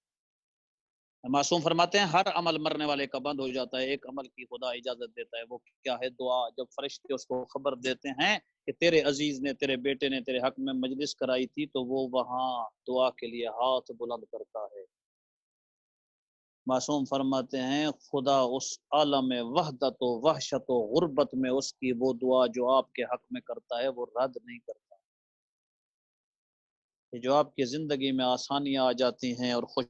A: معصوم فرماتے ہیں ہر عمل مرنے والے کا بند ہو جاتا ہے، ایک عمل کی خدا اجازت دیتا ہے، وہ کیا ہے؟ دعا۔ جب فرشتے اس کو خبر دیتے ہیں کہ تیرے عزیز نے، تیرے بیٹے نے تیرے حق میں مجلس کرائی تھی، تو وہ وہاں دعا کے لیے ہاتھ بلند کرتا ہے۔ معصوم فرماتے ہیں خدا اس عالم وحدت و وحشت و غربت میں اس کی وہ دعا جو آپ کے حق میں کرتا ہے وہ رد نہیں کرتا۔ جو آپ کی زندگی میں آسانیاں آ جاتی ہیں اور خوش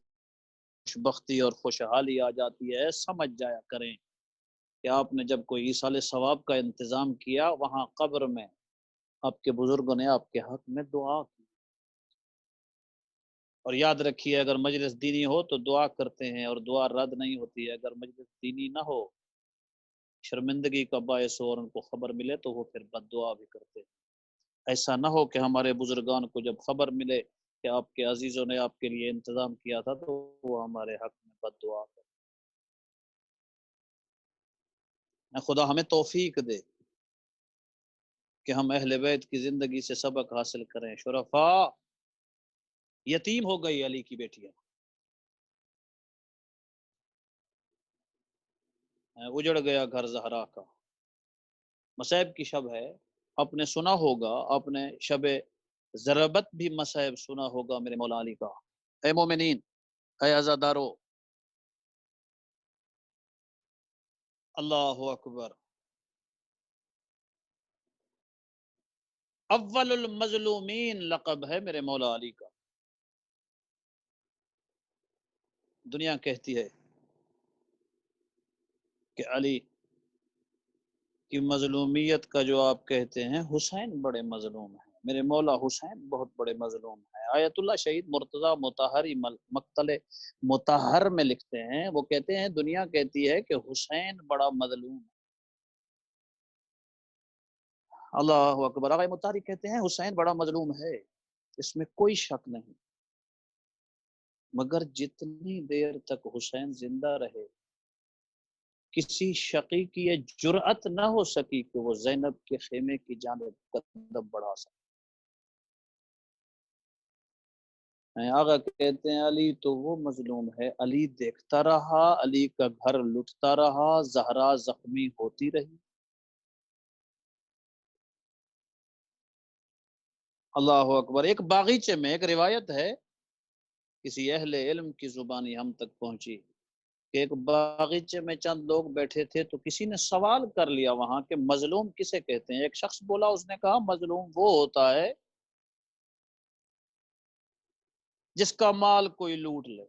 A: بختی اور خوشحالی آ جاتی ہے، سمجھ جایا کریں کہ آپ نے جب کوئی ایصال ثواب کا انتظام کیا، وہاں قبر میں آپ کے بزرگوں نے آپ کے حق میں دعا کی۔ اور یاد رکھیے اگر مجلس دینی ہو تو دعا کرتے ہیں اور دعا رد نہیں ہوتی ہے، اگر مجلس دینی نہ ہو، شرمندگی کا باعث ہو اور ان کو خبر ملے تو وہ پھر بد دعا بھی کرتے ہیں۔ ایسا نہ ہو کہ ہمارے بزرگان کو جب خبر ملے کہ آپ کے عزیزوں نے آپ کے لیے انتظام کیا تھا تو وہ ہمارے حق میں بد دعا کریں۔ خدا ہمیں توفیق دے کہ ہم اہل بیت کی زندگی سے سبق حاصل کریں۔ شرفاء، یتیم ہو گئی علی کی بیٹیاں، اجڑ گیا گھر زہرا کا۔ مصائب کی شب ہے، آپ نے سنا ہوگا، آپ نے شب ضربت بھی مصائب سنا ہوگا میرے مولا علی کا۔ اے مومنین، اے عزادارو، اللہ اکبر، اول المظلومین لقب ہے میرے مولا علی کا۔ دنیا کہتی ہے کہ علی کی مظلومیت کا جو آپ کہتے ہیں، حسین بڑے مظلوم ہیں، میرے مولا حسین بہت بڑے مظلوم ہیں۔ آیت اللہ شہید مرتضی مطہری مقتل مطہر میں لکھتے ہیں، وہ کہتے ہیں دنیا کہتی ہے کہ حسین بڑا مظلوم ہے۔ اللہ اکبر، آقا مطہری کہتے ہیں حسین بڑا مظلوم ہے، اس میں کوئی شک نہیں، مگر جتنی دیر تک حسین زندہ رہے کسی شقی کی یہ جرأت نہ ہو سکی کہ وہ زینب کے خیمے کی جانب قدم بڑھا سکے۔ آقا کہتے ہیں علی تو وہ مظلوم ہے، علی دیکھتا رہا، علی کا گھر لٹتا رہا، زہرا زخمی ہوتی رہی۔ اللہ اکبر۔ ایک باغیچے میں ایک روایت ہے، کسی اہل علم کی زبانی ہم تک پہنچی کہ ایک باغیچے میں چند لوگ بیٹھے تھے تو کسی نے سوال کر لیا وہاں کہ مظلوم کسے کہتے ہیں؟ ایک شخص بولا، اس نے کہا مظلوم وہ ہوتا ہے جس کا مال کوئی لوٹ لے۔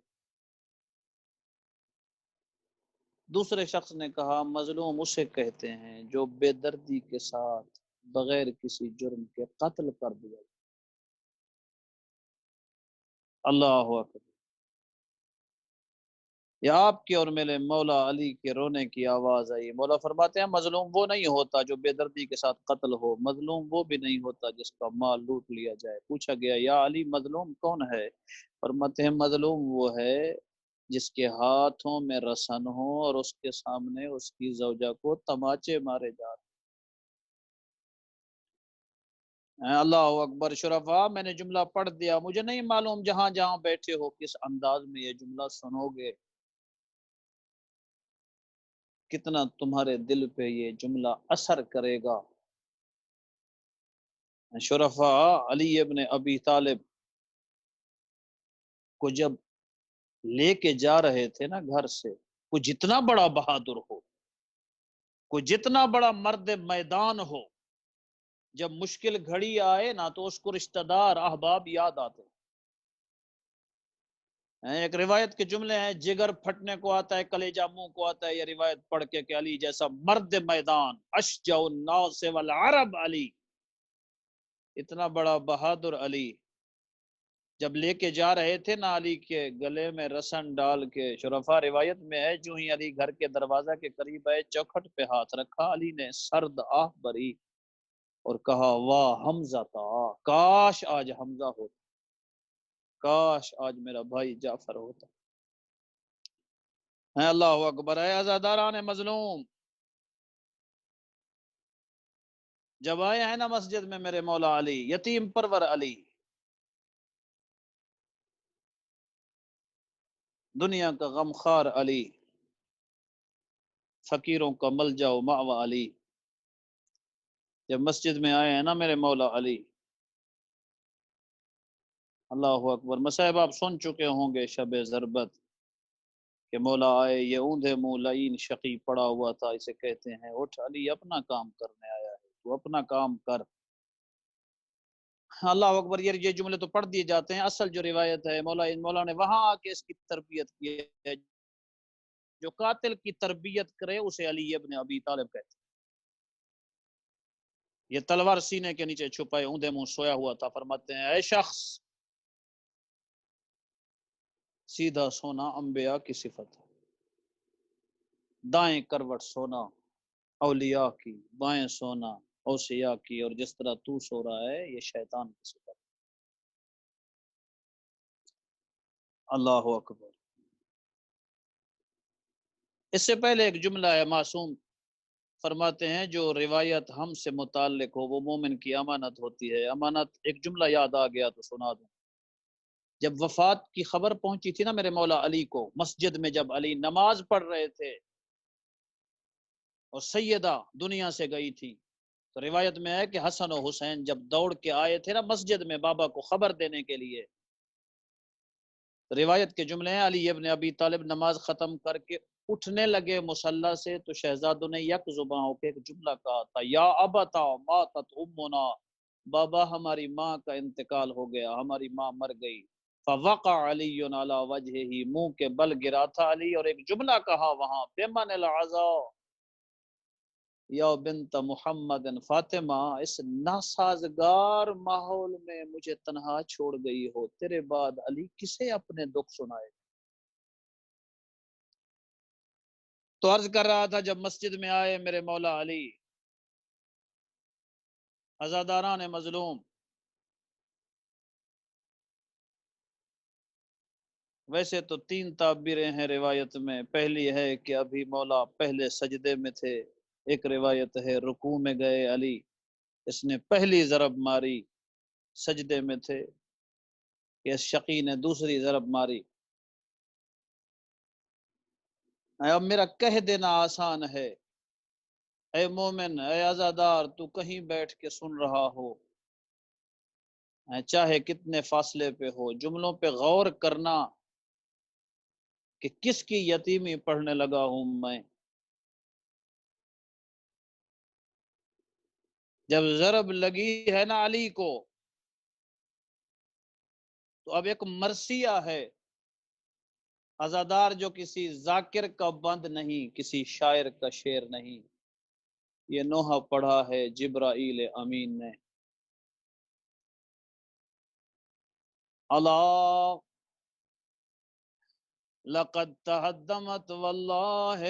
A: دوسرے شخص نے کہا مظلوم اسے کہتے ہیں جو بے دردی کے ساتھ بغیر کسی جرم کے قتل کر دیا۔ اللہ اکبر۔ یا آپ کے اور میرے مولا علی کے رونے کی آواز آئی۔ مولا فرماتے ہیں مظلوم وہ نہیں ہوتا جو بے دردی کے ساتھ قتل ہو، مظلوم وہ بھی نہیں ہوتا جس کا مال لوٹ لیا جائے۔ پوچھا گیا یا علی مظلوم کون ہے؟ فرماتے ہیں مظلوم وہ ہے جس کے ہاتھوں میں رسن ہو اور اس کے سامنے اس کی زوجہ کو تماچے مارے جا رہے ہیں۔ اللہ اکبر۔ شرفا، میں نے جملہ پڑھ دیا، مجھے نہیں معلوم جہاں جہاں بیٹھے ہو کس انداز میں یہ جملہ سنو گے، کتنا تمہارے دل پہ یہ جملہ اثر کرے گا۔ شرفا، علی ابن ابی طالب کو جب لے کے جا رہے تھے نا گھر سے، کوئی جتنا بڑا بہادر ہو، کوئی جتنا بڑا مرد میدان ہو، جب مشکل گھڑی آئے نا تو اس کو رشتہ دار احباب یاد آتے ہیں۔ ایک روایت کے جملے ہیں، جگر پھٹنے کو آتا ہے، کلیجہ منہ کو آتا ہے، یہ روایت پڑھ کے کہ علی جیسا مرد میدان، اشجع الناس والعرب علی، اتنا بڑا بہادر علی جب لے کے جا رہے تھے نا علی کے گلے میں رسن ڈال کے، شرفا روایت میں ہے جو ہی علی گھر کے دروازہ کے قریب آئے چوکھٹ پہ ہاتھ رکھا، علی نے سرد آہ بھری اور کہا واہ حمزہ تھا، کاش آج حمزہ ہوتا، کاش آج میرا بھائی جعفر ہوتا۔ ہے اللہ اکبر۔ ہے عزاداران مظلوم، جب آئے ہیں نا مسجد میں میرے مولا علی، یتیم پرور علی، دنیا کا غمخوار علی، فقیروں کا ملجا و مأوى علی، جب مسجد میں آئے ہیں نا میرے مولا علی، اللہ اکبر۔ مصائب آپ سن چکے ہوں گے شب ضربت کہ مولا آئے، یہ اوندھے منہ لعین شقی پڑا ہوا تھا، اسے کہتے ہیں اٹھ علی اپنا کام کرنے آیا ہے، تو اپنا کام کر۔ اللہ اکبر۔ یہ جملے تو پڑھ دیے جاتے ہیں، اصل جو روایت ہے مولا نے وہاں آ کے اس کی تربیت کی ہے، جو قاتل کی تربیت کرے اسے علی ابن ابی طالب کہتے ہیں۔ یہ تلوار سینے کے نیچے چھپائے اوندے منہ سویا ہوا تھا، فرماتے ہیں اے شخص سیدھا سونا انبیاء کی صفت ہے، دائیں کروٹ سونا اولیاء کی، بائیں سونا اوصیاء کی، اور جس طرح تو سو رہا ہے یہ شیطان کی صفت ہے۔ اللہ اکبر۔ اس سے پہلے ایک جملہ ہے، معصوم فرماتے ہیں جو روایت ہم سے متعلق ہو وہ مومن کی امانت ہوتی ہے۔ امانت، ایک جملہ یاد آ گیا تو سنا دوں۔ جب وفات کی خبر پہنچی تھی نا میرے مولا علی کو، مسجد میں جب علی نماز پڑھ رہے تھے اور سیدہ دنیا سے گئی تھی، تو روایت میں ہے کہ حسن و حسین جب دوڑ کے آئے تھے نا مسجد میں بابا کو خبر دینے کے لیے، روایت کے جملے ہیں علی ابن ابی طالب نماز ختم کر کے اٹھنے لگے مصلی سے تو شہزادوں نے یک زباں ہو کے ایک جملہ کہا تھا، یا ابتا ماتت امنا، بابا ہماری ماں کا انتقال ہو گیا، ہماری ماں مر گئی۔ فوقع علی علی وجہہ، منہ کے بل گرا تھا علی اور ایک جملہ کہا وہاں، بمن العزا یا بنت محمد، فاطمہ اس ناسازگار ماحول میں مجھے تنہا چھوڑ گئی ہو، تیرے بعد علی کسے اپنے دکھ سنائے۔ تو عرض کر رہا تھا جب مسجد میں آئے میرے مولا علی، عزاداران مظلوم، ویسے تو تین تعبیریں ہیں روایت میں، پہلی ہے کہ ابھی مولا پہلے سجدے میں تھے، ایک روایت ہے رکوع میں گئے علی، اس نے پہلی ضرب ماری، سجدے میں تھے، کہ اس شقی نے دوسری ضرب ماری۔ اب میرا کہہ دینا آسان ہے، اے مومن، اے عزادار، تو کہیں بیٹھ کے سن رہا ہو، چاہے کتنے فاصلے پہ ہو، جملوں پہ غور کرنا کہ کس کی یتیمی پڑھنے لگا ہوں میں۔ جب ضرب لگی ہے نا علی کو، تو اب ایک مرثیہ ہے، عزادار جو کسی ذاکر کا بند نہیں، کسی شاعر کا شعر نہیں، یہ نوحہ پڑھا ہے جبرائیل امین نے۔ اللہ لقد تہدمت واللہ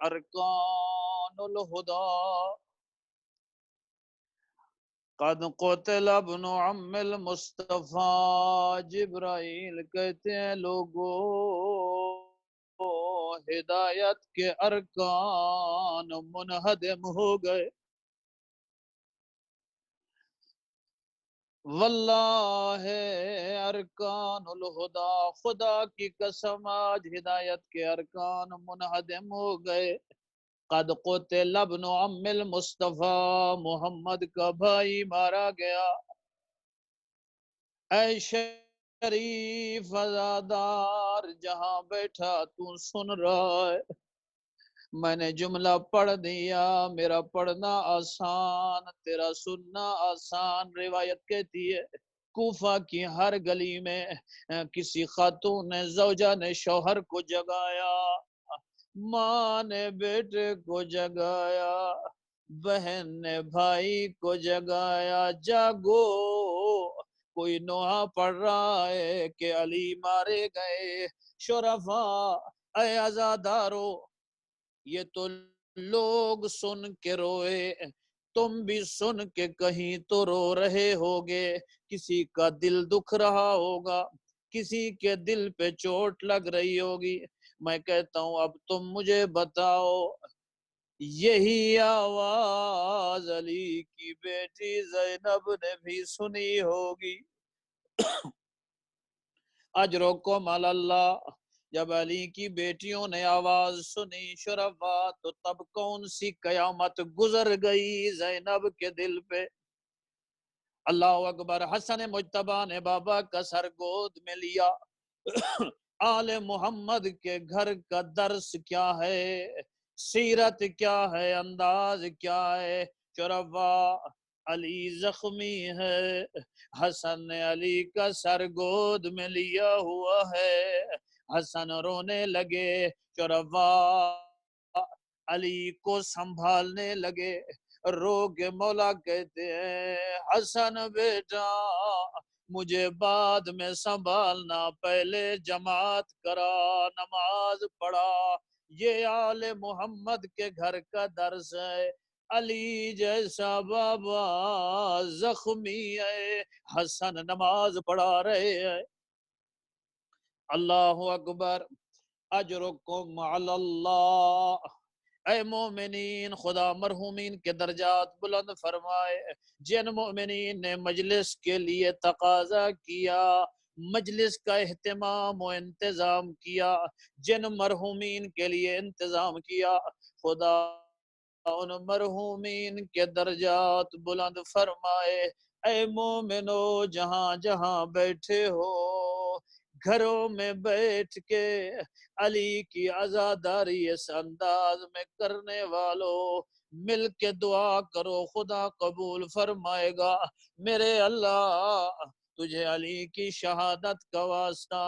A: ارکان الہدی، قد قتل ابن عم المصطفیٰ، جبرائیل کہتے ہیں لوگوں ہدایت کے ارکان منہدم ہو گئے، واللہ ارکان الہدا، خدا کی قسم آج ہدایت کے ارکان منہدم ہو گئے۔ قد قتل ابن عم المصطفیٰ، محمد کا بھائی مارا گیا۔ اے شریف عزادار جہاں بیٹھا تو سن رہا ہے، میں نے جملہ پڑھ دیا، میرا پڑھنا آسان، تیرا سننا آسان۔ روایت کہتی ہے کوفہ کی ہر گلی میں کسی خاتون نے زوجہ نے شوہر کو جگایا، ماں نے بیٹے کو جگایا، بہن نے بھائی کو جگایا، جاگو کوئی نوحہ پڑھ رہا ہے کہ علی مارے گئے۔ شرفاء، اے عزادارو، یہ تو لوگ سن کے روئے، تم بھی سن کے کہیں تو رو رہے ہوگے، کسی کا دل دکھ رہا ہوگا، کسی کے دل پہ چوٹ لگ رہی ہوگی۔ میں کہتا ہوں اب تم مجھے بتاؤ، یہی آواز علی کی بیٹی زینب نے بھی سنی ہوگی۔ اجرکم علی اللہ، جب علی کی بیٹیوں نے آواز سنی شرفا، تو تب کون سی قیامت گزر گئی زینب کے دل پہ۔ اللہ اکبر۔ حسن مجتبیٰ نے بابا کا سر گود میں لیا، آل محمد کے گھر کا درس کیا ہے، سیرت کیا ہے، انداز کیا ہے۔ شرفا، علی زخمی ہے، حسن نے علی کا سر گود میں لیا ہوا ہے، حسن رونے لگے، شرفا علی کو سنبھالنے لگے، رو کے مولا کہتے ہیں حسن بیٹا مجھے بعد میں سنبھالنا، پہلے جماعت کرا، نماز پڑھا۔ یہ آل محمد کے گھر کا درس ہے۔ علی جیسا بابا زخمی ہے، حسن نماز پڑھا رہے ہیں۔ اللہ اکبر، اجرکم علی اللہ۔ اے مومنین، خدا مرحومین کے درجات بلند فرمائے۔ جن مومنین نے مجلس کے لیے تقاضا کیا، مجلس کا اہتمام و انتظام کیا، جن مرحومین کے لیے انتظام کیا، خدا ان مرحومین کے درجات بلند فرمائے۔ اے مومنو، جہاں جہاں بیٹھے ہو، گھروں میں بیٹھ کے علی کی عزاداری اس انداز میں کرنے والوں، مل کے دعا کرو، خدا قبول فرمائے گا۔ میرے اللہ، تجھے علی کی شہادت کا واسطہ،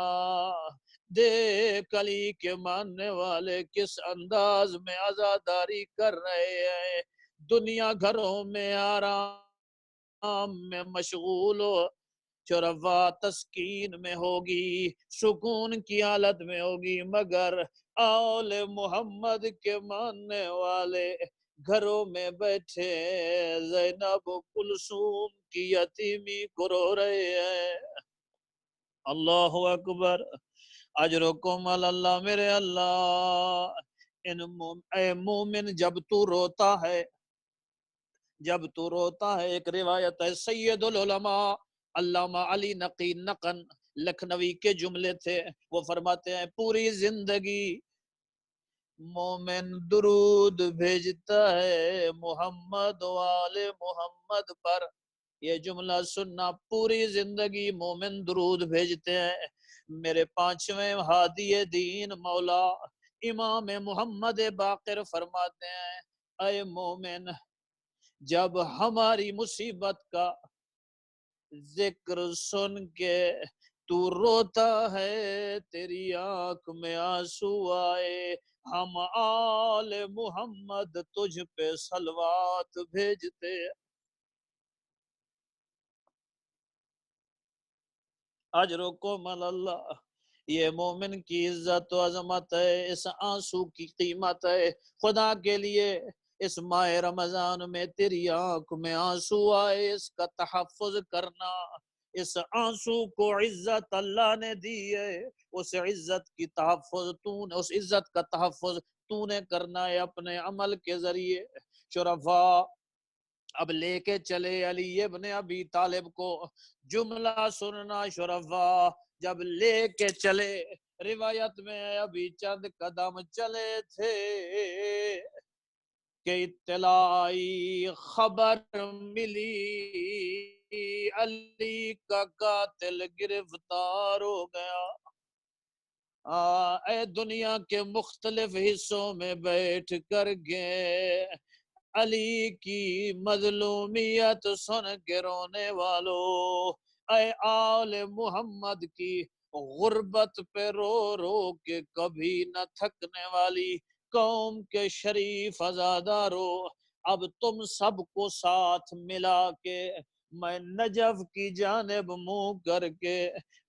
A: دیکھ علی کے ماننے والے کس انداز میں عزاداری کر رہے ہیں۔ دنیا گھروں میں آرام میں مشغول ہو، شرفا تسکین میں ہوگی، سکون کی حالت میں ہوگی، مگر آل محمد کے ماننے والے گھروں میں بیٹھے زینب کلثوم کی یتیمی کو رو رہے ہیں۔ اللہ اکبر، اجرکم علی اللہ۔ میرے اللہ، اے مومن، جب تو روتا ہے، جب تو روتا ہے، ایک روایت ہے سید العلماء علامہ علی نقی نقن لکھنوی کے جملے تھے، وہ فرماتے ہیں پوری زندگی مومن درود بھیجتا ہے محمد و آل محمد پر۔ یہ جملہ سننا، پوری زندگی مومن درود بھیجتے ہیں۔ میرے پانچویں ہادی دین مولا امام محمد باقر فرماتے ہیں، اے مومن، جب ہماری مصیبت کا ذکر سن کے تو روتا ہے، تیری آنکھ میں آنسو آئے، ہم آل محمد تجھ پہ صلوات بھیجتے۔ اجرکم علی اللہ۔ یہ مومن کی عزت و عظمت ہے، اس آنسو کی قیمت ہے۔ خدا کے لیے اس ماہ رمضان میں تیری آنکھ میں آنسو آئے، اس کا تحفظ کرنا۔ اس آنسو کو عزت اللہ نے دی ہے، اس عزت کی تحفظ اس عزت کا تحفظ تو نے کرنا ہے اپنے عمل کے ذریعے۔ شرفاء، اب لے کے چلے علی ابن ابی طالب کو، جملہ سننا شرفاء، جب لے کے چلے، روایت میں ابھی چند قدم چلے تھے کہ اطلاعی خبر ملی، علی کا قاتل گرفتار ہو گیا۔ اے دنیا کے مختلف حصوں میں بیٹھ کر گئے، علی کی مظلومیت سن کے رونے والوں، اے آل محمد کی غربت پہ رو رو کے کبھی نہ تھکنے والی قوم کے شریف عزادارو، اب تم سب کو ساتھ ملا کے میں نجف کی جانب منہ کر کے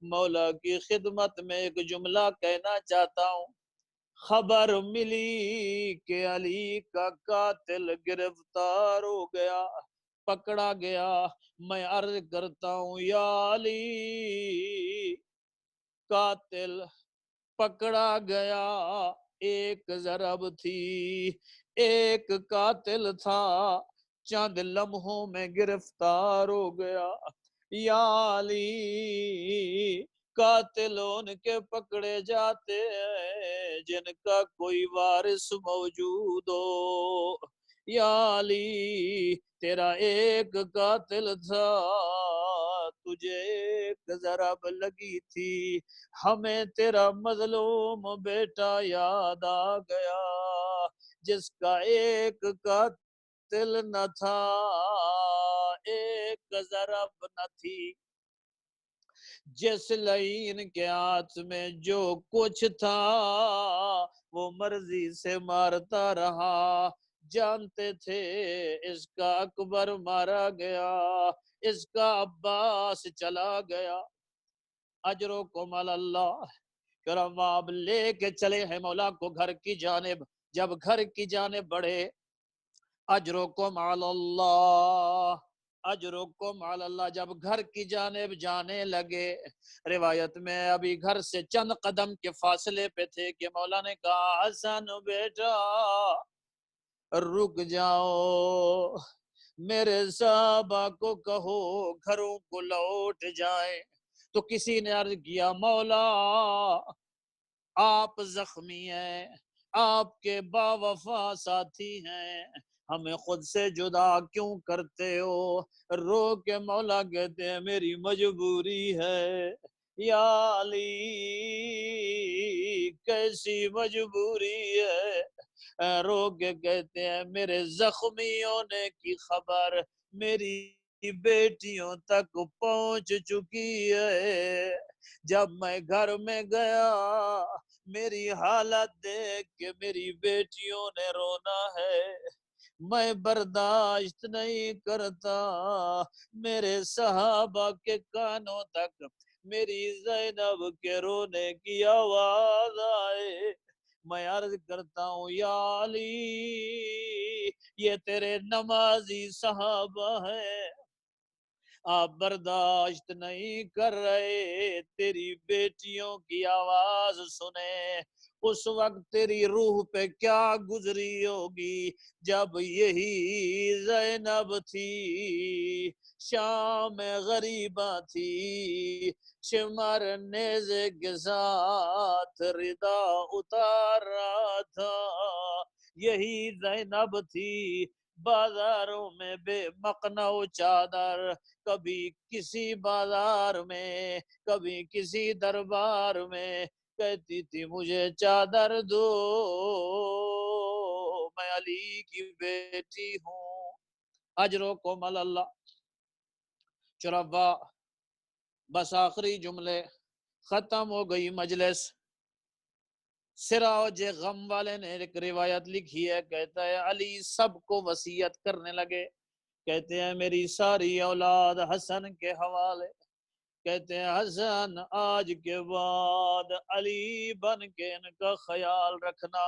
A: مولا کی خدمت میں ایک جملہ کہنا چاہتا ہوں۔ خبر ملی کہ علی کا قاتل گرفتار ہو گیا، پکڑا گیا۔ میں عرض کرتا ہوں، یا علی، قاتل پکڑا گیا، ایک ضرب تھی، ایک قاتل تھا، چند لمحوں میں گرفتار ہو گیا۔ یا علی، قاتل ان کے پکڑے جاتے ہیں جن کا کوئی وارث موجود ہو۔ یا علی، تیرا ایک قاتل تھا، تجھے ایک ضرب لگی تھی، ہمیں تیرا مظلوم بیٹا یاد آ گیا جس کا ایک قاتل نہ تھا، ایک ضرب نہ تھی، جس لعین کے ہاتھ میں جو کچھ تھا وہ مرضی سے مارتا رہا، جانتے تھے اس کا اکبر مارا گیا، اس کا عباس چلا گیا، اجرکم علی اللہ، پھر ہم آپ لے کے چلے ہیں مولا کو گھر کی جانب، جب گھر کی جانب بڑھے، اجرکم علی اللہ، اجرکم علی اللہ، جب گھر کی جانب جانے لگے، روایت میں ابھی گھر سے چند قدم کے فاصلے پہ تھے کہ مولا نے کہا حسن بیٹا رک جاؤ، میرے صحابہ کو کہو گھروں کو لوٹ جائیں۔ تو کسی نے عرض کیا مولا آپ زخمی ہیں، آپ کے با وفا ساتھی ہیں، ہمیں خود سے جدا کیوں کرتے ہو؟ رو کے مولا کہتے ہیں میری مجبوری ہے یا علی، کیسی مجبوری ہے؟ رو کے کہتے ہیں میرے زخمی ہونے کی خبر میری بیٹیوں تک پہنچ چکی ہے، جب میں گھر میں گیا میری حالت دیکھ کے میری بیٹیوں نے رونا ہے، میں برداشت نہیں کرتا، میرے صحابہ کے کانوں تک میری زینب کے رونے کی آواز آئے، میں عرض کرتا ہوں یا علی یہ تیرے نمازی صحابہ ہیں، آپ برداشت نہیں کر رہے، تیری بیٹیوں کی آواز سنے، اس وقت تیری روح پہ کیا گزری ہوگی جب یہی زینب تھی، شام غریبہ تھی، شمر نیزے کے ساتھ ردا اتار رہا تھا، یہی زینب تھی بازاروں میں بے مقنع چادر، کبھی کسی بازار میں کبھی کسی دربار میں کہتی تھی مجھے چادر دو، میں علی کی بیٹی ہوں، اجرکم علی اللہ۔ چربا بس آخری جملے، ختم ہو گئی مجلس، سراج غم والے نے ایک روایت لکھی ہے، کہتا ہے علی سب کو وصیت کرنے لگے، کہتے ہیں میری ساری اولاد حسن کے حوالے، کہتے ہیں حسن آج کے بعد علی بن کے ان کا خیال رکھنا،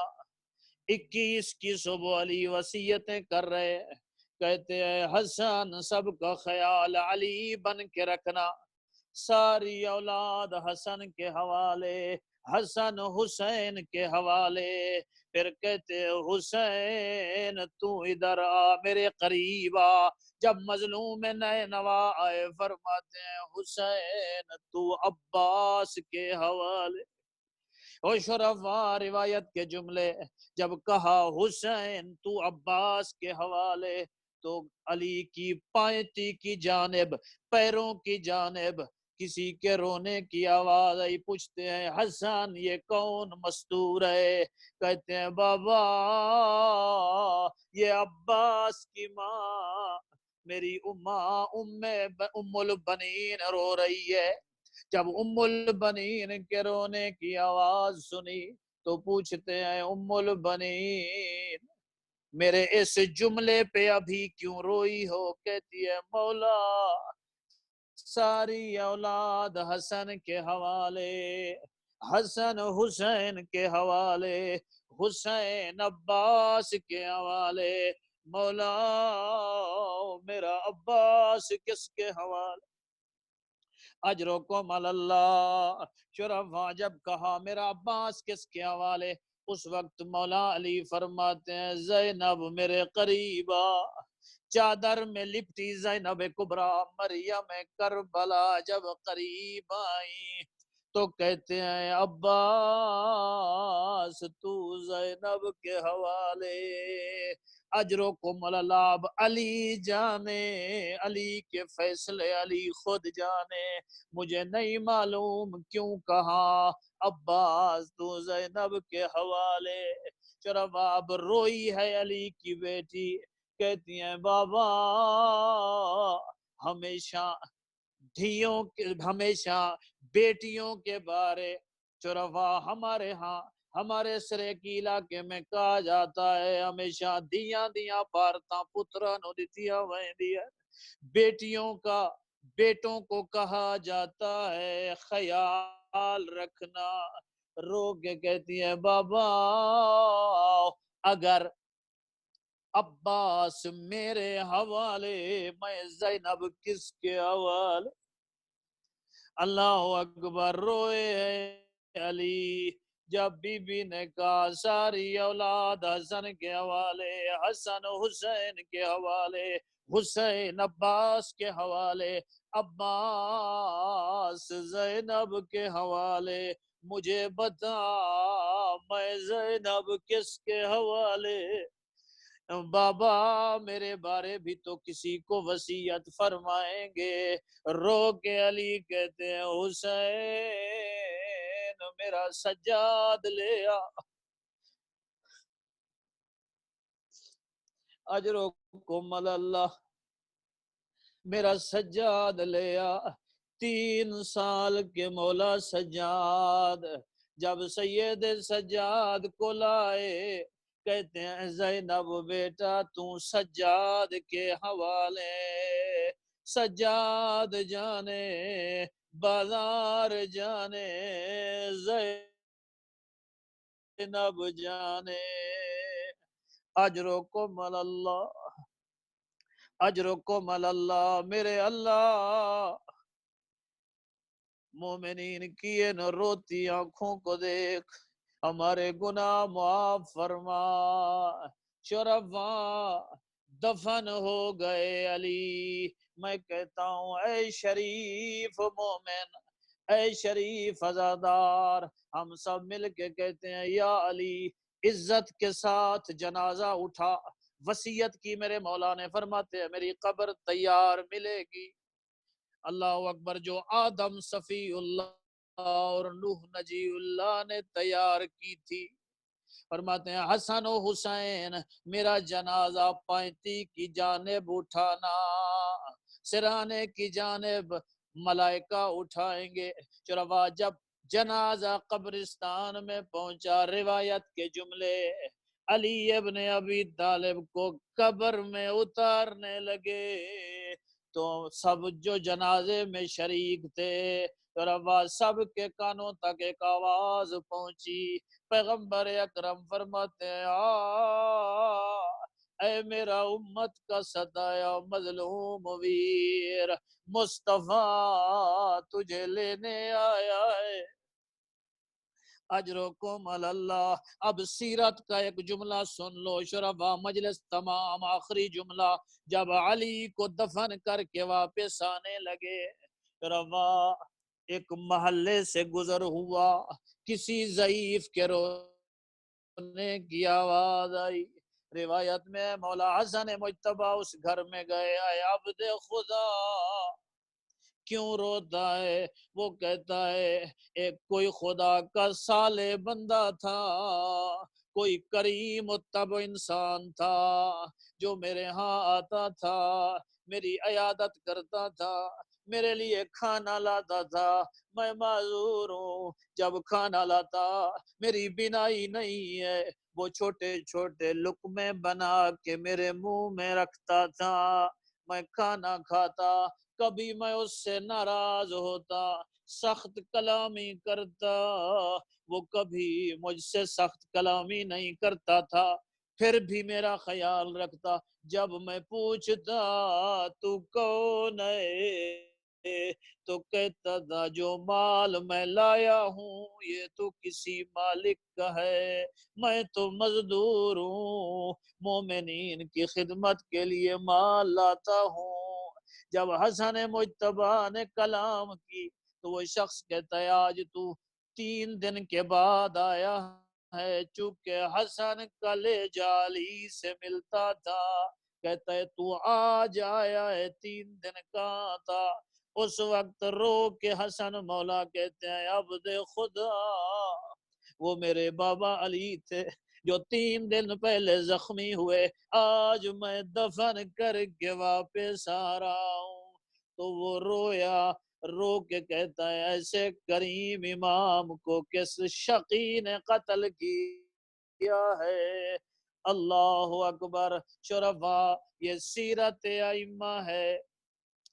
A: 21 کی صبح علی وصیتیں کر رہے، کہتے ہیں حسن سب کا خیال علی بن کے رکھنا، ساری اولاد حسن کے حوالے، حسن حسین کے حوالے، پھر کہتے ہیں حسین تو ادھر آ میرے قریب آ، جب مظلوم نئے نوا آئے فرماتے ہیں حسین تو عباس کے حوالے، اور شرفا روایت کے جملے، جب کہا حسین تو عباس کے حوالے تو علی کی پائتی کی جانب، پیروں کی جانب کسی کے رونے کی آواز آئی، پوچھتے ہیں حسن یہ کون مستور ہے؟ کہتے ہیں بابا یہ عباس کی ماں میری ام البنین رو رہی ہے، جب ام البنین کے رونے کی آواز سنی تو پوچھتے ہیں ام البنین میرے اس جملے پہ ابھی کیوں روئی ہو؟ کہتی ہے مولا ساری اولاد حسن کے حوالے، حسن حسین کے حوالے، حسین عباس کے حوالے، مولا میرا عباس کس کے حوالے؟ اجرکم علی اللہ، شرفا جب کہا میرا عباس کس کے حوالے، اس وقت مولا علی فرماتے ہیں زینب میرے قریبا، چادر میں لپٹی زینب کبریٰ مریم کربلا جب قریب آئی تو کہتے ہیں عباس تو زینب کے حوالے، اجرکم علی اللہ، علی جانے، علی کے فیصلے علی خود جانے، مجھے نہیں معلوم کیوں کہا عباس تو زینب کے حوالے، چرب اب روئی ہے علی کی بیٹی، کہتی ہیں بابا ہمیشہ ہمیشہ بیٹیوں کے بارے چروا ہمارے ہاں ہمارے سرے کی علاقے میں کہا جاتا ہے ہمیشہ دیاں دیاں پارتا پترا نو دتیا ویں دیا بیٹیوں کا بیٹوں کو کہا جاتا ہے خیال رکھنا. رو کے کہتی ہے بابا اگر عباس میرے حوالے میں زینب کس کے حوالے. اللہ اکبر. روئے ہے علی جب بی بی نے کہا ساری اولاد حسن کے حوالے، حسن حسین کے حوالے، حسین عباس کے حوالے، عباس زینب کے حوالے. مجھے بتا میں زینب کس کے حوالے. بابا میرے بارے بھی تو کسی کو وصیت فرمائیں گے. رو کے علی کہتے ہیں حسین میرا سجاد لے آ. اجرکم اللہ. میرا سجاد لے آ. 3 سال کے مولا سجاد جب سید سجاد کو لائے کہتے ہیں زینب بیٹا تو سجاد کے حوالے. سجاد جانے بازار جانے زینب جانے. اجرکم اللہ. اجرکم اللہ. میرے اللہ مومنین کی ان روتی آنکھوں کو دیکھ ہمارے گناہ معاف فرما. شرفاء دفن ہو گئے علی. میں کہتا ہوں اے شریف مومن، اے شریف عزادار، ہم سب مل کے کہتے ہیں یا علی عزت کے ساتھ جنازہ اٹھا. وصیت کی میرے مولا نے، فرماتے ہیں میری قبر تیار ملے گی. اللہ اکبر. جو آدم صفی اللہ اور نوح نجی اللہ نے تیار کی تھی، فرماتے ہیں حسن و حسین میرا جنازہ پائنتی کی جانب اٹھانا، سرانے کی جانب ملائکہ اٹھائیں گے. چروا جب جنازہ قبرستان میں پہنچا، روایت کے جملے علی ابن ابی طالب کو قبر میں اتارنے لگے تو سب جو جنازے میں شریک تھے سب کے کانوں تک ایک آواز پہنچی. پیغمبر اکرم فرماتے ہیں اے میرا امت کا ستایا مظلوم ویر، مصطفیٰ تجھے لینے آیا ہے. اجرکم اللہ. اب سیرت کا ایک جملہ سن لو شرفا مجلس تمام. آخری جملہ جب علی کو دفن کر کے واپس آنے لگے شرفا ایک محلے سے گزر ہوا، کسی ضعیف کے رونے کی آواز آئی. روایت میں مولا حسن مجتبی اس گھر میں گئے. اے عبد خدا کیوں روتا ہے؟ وہ کہتا ہے ایک کوئی خدا کا صالح بندہ تھا، کوئی کریم متب انسان تھا جو میرے ہاں آتا تھا، میری عیادت کرتا تھا، میرے لیے کھانا لاتا تھا. میں معذور ہوں، جب کھانا لاتا میری بینائی نہیں ہے، وہ چھوٹے چھوٹے لقمے بنا کے میرے منہ میں رکھتا تھا، میں کھانا کھاتا. کبھی میں اس سے ناراض ہوتا، سخت کلامی کرتا، وہ کبھی مجھ سے سخت کلامی نہیں کرتا تھا، پھر بھی میرا خیال رکھتا. جب میں پوچھتا تو کون ہے تو کہتا تھا جو مال میں لایا ہوں یہ تو کسی مالک کا ہے، میں تو مزدور ہوں، مومنین کی خدمت کے لیے مال لاتا ہوں. جب حسن مجتبی نے کلام کی تو وہ شخص کہتا ہے آج تو 3 دن کے بعد آیا ہے. چونکہ حسن کلیجہ علی سے ملتا تھا، کہتا ہے تو آج آیا ہے، 3 دن کہاں تھا؟ اس وقت رو کے حسن مولا کہتے ہیں عبد خدا وہ میرے بابا علی تھے جو 3 دن پہلے زخمی ہوئے، آج میں دفن کر کے واپس آ رہا ہوں. تو وہ رویا رو کے کہتا ہے ایسے کریم امام کو کس شقی نے قتل کیا ہے. اللہ اکبر. شرفا یہ سیرت ائمہ ہے،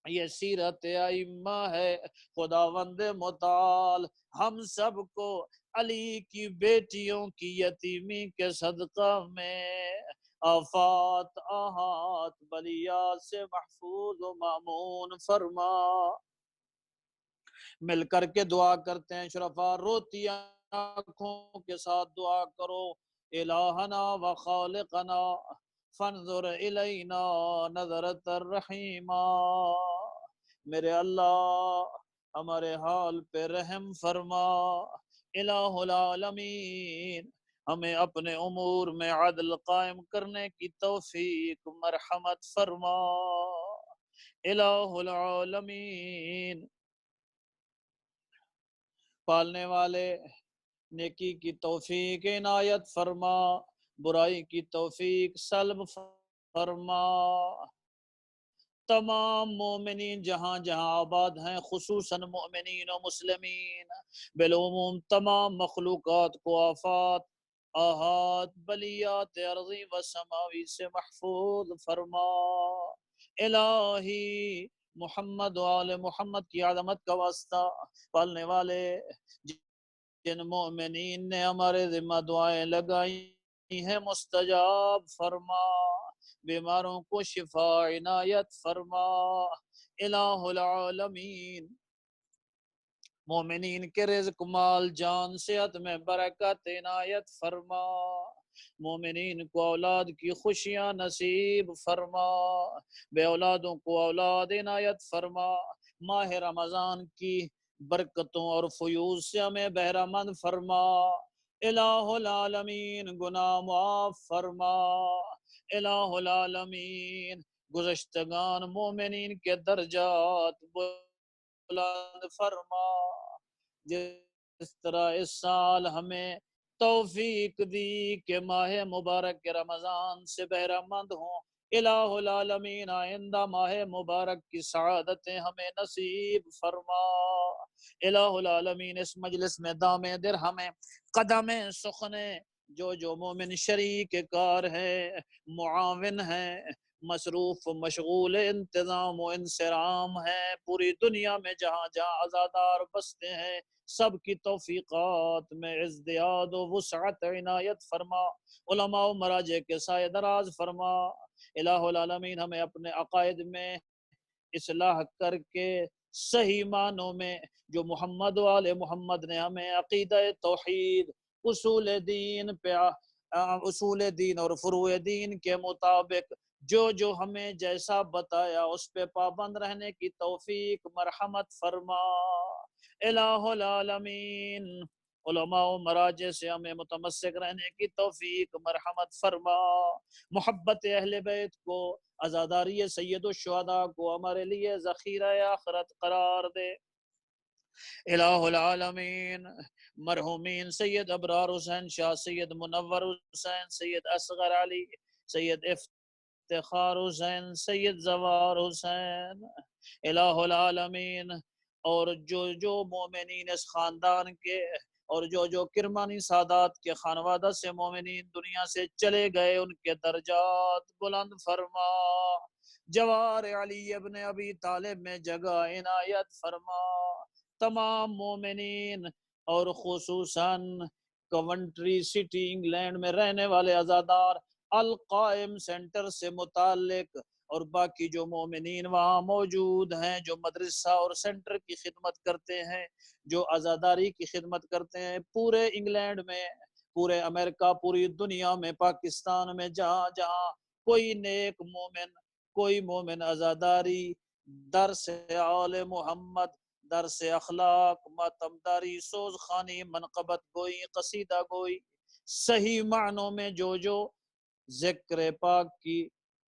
A: یہ سیرت ائمہ ہے. خداوند متعال ہم سب کو علی کی بیٹیوں کی یتیمی کے صدقہ میں آفات آہات بلیات سے محفوظ و مامون فرما. مل کر کے دعا کرتے ہیں شرفا. روتی آنکھوں کے ساتھ دعا کرو. الہنا و خالقنا فانظر الینا نظرت الرحیمہ. میرے اللہ ہمارے حال پہ رحم فرما. الہ العالمین ہمیں اپنے امور میں عدل قائم کرنے کی توفیق مرحمت فرما. الہ العالمین پالنے والے نیکی کی توفیق عنایت فرما، برائی کی توفیق سلب فرما. تمام مومنین جہاں جہاں آباد ہیں، خصوصاً مومنین و مسلمین، بالعموم تمام مخلوقات کو آفات آہات بلیات ارضی و سماوی سے محفوظ فرما. الہی محمد و آل محمد کی عظمت کا واسطہ پالنے والے جن مومنین نے ہمارے ذمہ دعائیں لگائی ہیں مستجاب فرما. بیماروں کو شفا عنایت فرما. الہ العالمین مومنین کے رزق مال جان صحت میں برکت عنایت فرما. مومنین کو اولاد کی خوشیاں نصیب فرما. بے اولادوں کو اولاد عنایت فرما. ماہ رمضان کی برکتوں اور فیوز سے ہمیں بہرہ مند فرما. الہ العالمین گناہ معاف فرما. الہ العالمین گزشتگان مومنین کے درجات بلند فرما. جس طرح اس سال ہمیں توفیق دی کہ ماہ مبارک رمضان سے بہرہ مند ہوں، الہ العالمین آئندہ ماہ مبارک کی سعادتیں ہمیں نصیب فرما. الہ العالمین اس مجلس میں دامے درہمیں قدمیں سخنے جو مومن شریک کار ہے، معاون ہیں، مصروف و مشغول انتظام و انصرام ہے، پوری دنیا میں جہاں جہاں عزادار بستے ہیں، سب کی توفیقات میں ازدیاد و وسعت عنایت فرما. علماء و مراجع کے سائے دراز فرما. الہ العالمین ہمیں اپنے عقائد میں اصلاح کر کے صحیح معنوں میں جو محمد و آل محمد نے ہمیں عقیدہ توحید اصول دین اور فروع دین کے مطابق جو ہمیں جیسا بتایا اس پہ پابند رہنے کی توفیق مرحمت فرما. الہ العالمین علماء و مراجع سے ہمیں متمسک رہنے کی توفیق مرحمت فرما. محبت اہل بیت کو، عزاداری سید الشہداء کو ہمارے لیے ذخیرہ آخرت قرار دے. الہ العالمین مرحومین سید ابرار حسین شاہ، سید منور حسین، سید اصغر علی، سید افتخار حسین، سید زوار حسین، الہ العالمین اور جو مومنین اس خاندان کے اور جو کرمانی سادات کے خانوادہ سے مومنین دنیا سے چلے گئے ان کے درجات بلند فرما. جوار علی ابن ابی طالب میں جگہ عنایت فرما. تمام مومنین اور خصوصاً کونٹری سٹی انگلینڈ میں رہنے والے عزادار القائم سینٹر سے متعلق اور باقی جو مومنین وہاں موجود ہیں، جو مدرسہ اور سینٹر کی خدمت کرتے ہیں، جو عزاداری کی خدمت کرتے ہیں، پورے انگلینڈ میں، پورے امریکہ، پوری دنیا میں، پاکستان میں، جہاں جہاں کوئی نیک مومن، کوئی مومن عزاداری درس آل محمد، درس اخلاق، ماتمداری، سوز خانی، منقبت گوئی، قصیدہ گوئی، صحیح معنوں میں جو ذکر پاک کی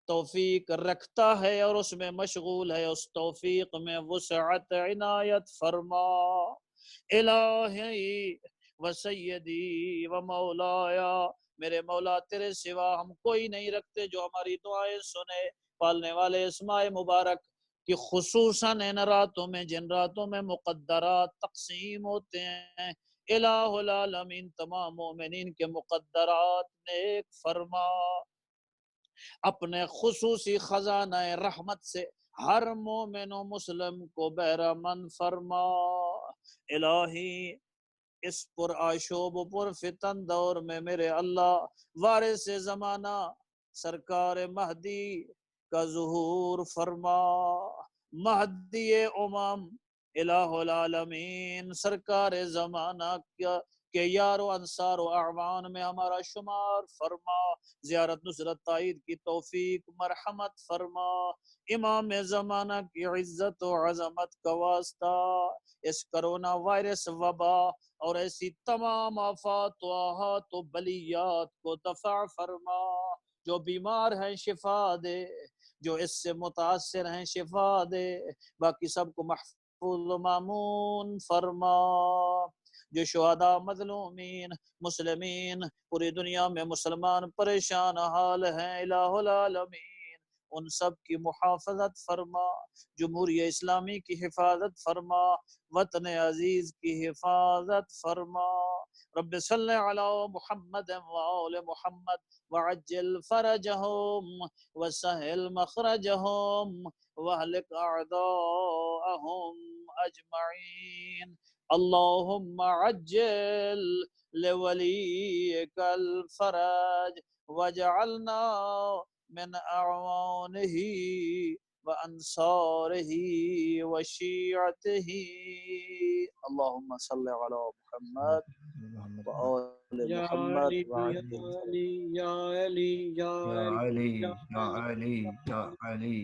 A: توفیق رکھتا ہے اور اس میں مشغول ہے، اس توفیق میں وسعت عنایت فرما. الہی و سیدی و مولایا، میرے مولا تیرے سوا ہم کوئی نہیں رکھتے جو ہماری دعائیں سنے. پالنے والے اسماء مبارک کہ خصوصاً ان راتوں میں، جن راتوں میں مقدرات تقسیم ہوتے ہیں، الہ العالمین تمام مومنین کے مقدرات نیک فرما، اپنے خصوصی خزانہ رحمت سے ہر مومن و مسلم کو بہرمند فرما۔ الہی اس پر آشوب و پر فتن دور میں میرے اللہ وارث زمانہ سرکار مہدی کا ظہور فرما، مہدی امم الہ العالمین سرکار زمانہ کہ یار و انصار و اعوان میں ہمارا شمار فرما، زیارت نصرت تائید کی توفیق مرحمت فرما، امام زمانہ کی عزت و عظمت کا واسطہ اس کرونا وائرس وبا اور ایسی تمام آفات و آحات و بلیات کو دفع فرما، جو بیمار ہیں شفا دے، جو اس سے متاثر ہیں شفا دے، باقی سب کو محفوظ و مامون فرما، جو شہداء مظلومین مسلمین پوری دنیا میں مسلمان پریشان حال ہیں الہ العالمین ان سب کی محافظت فرما، جمہوریہ اسلامی کی حفاظت فرما، وطن عزیز کی حفاظت فرما، رب صلی علی محمد وآل محمد وعجل فرجهم وسهل مخرجهم واهلك أعداءهم أجمعين، اللهم عجل لوليك الفرج واجعلنا من أعوانه وأنصاره وشيعته، اللهم صل على محمد وآل
B: یا
A: محمد
B: علی یا
A: وعجل
B: علی یا علی یا
C: یا
B: علی
C: علی
B: یا
C: یا علی یا علی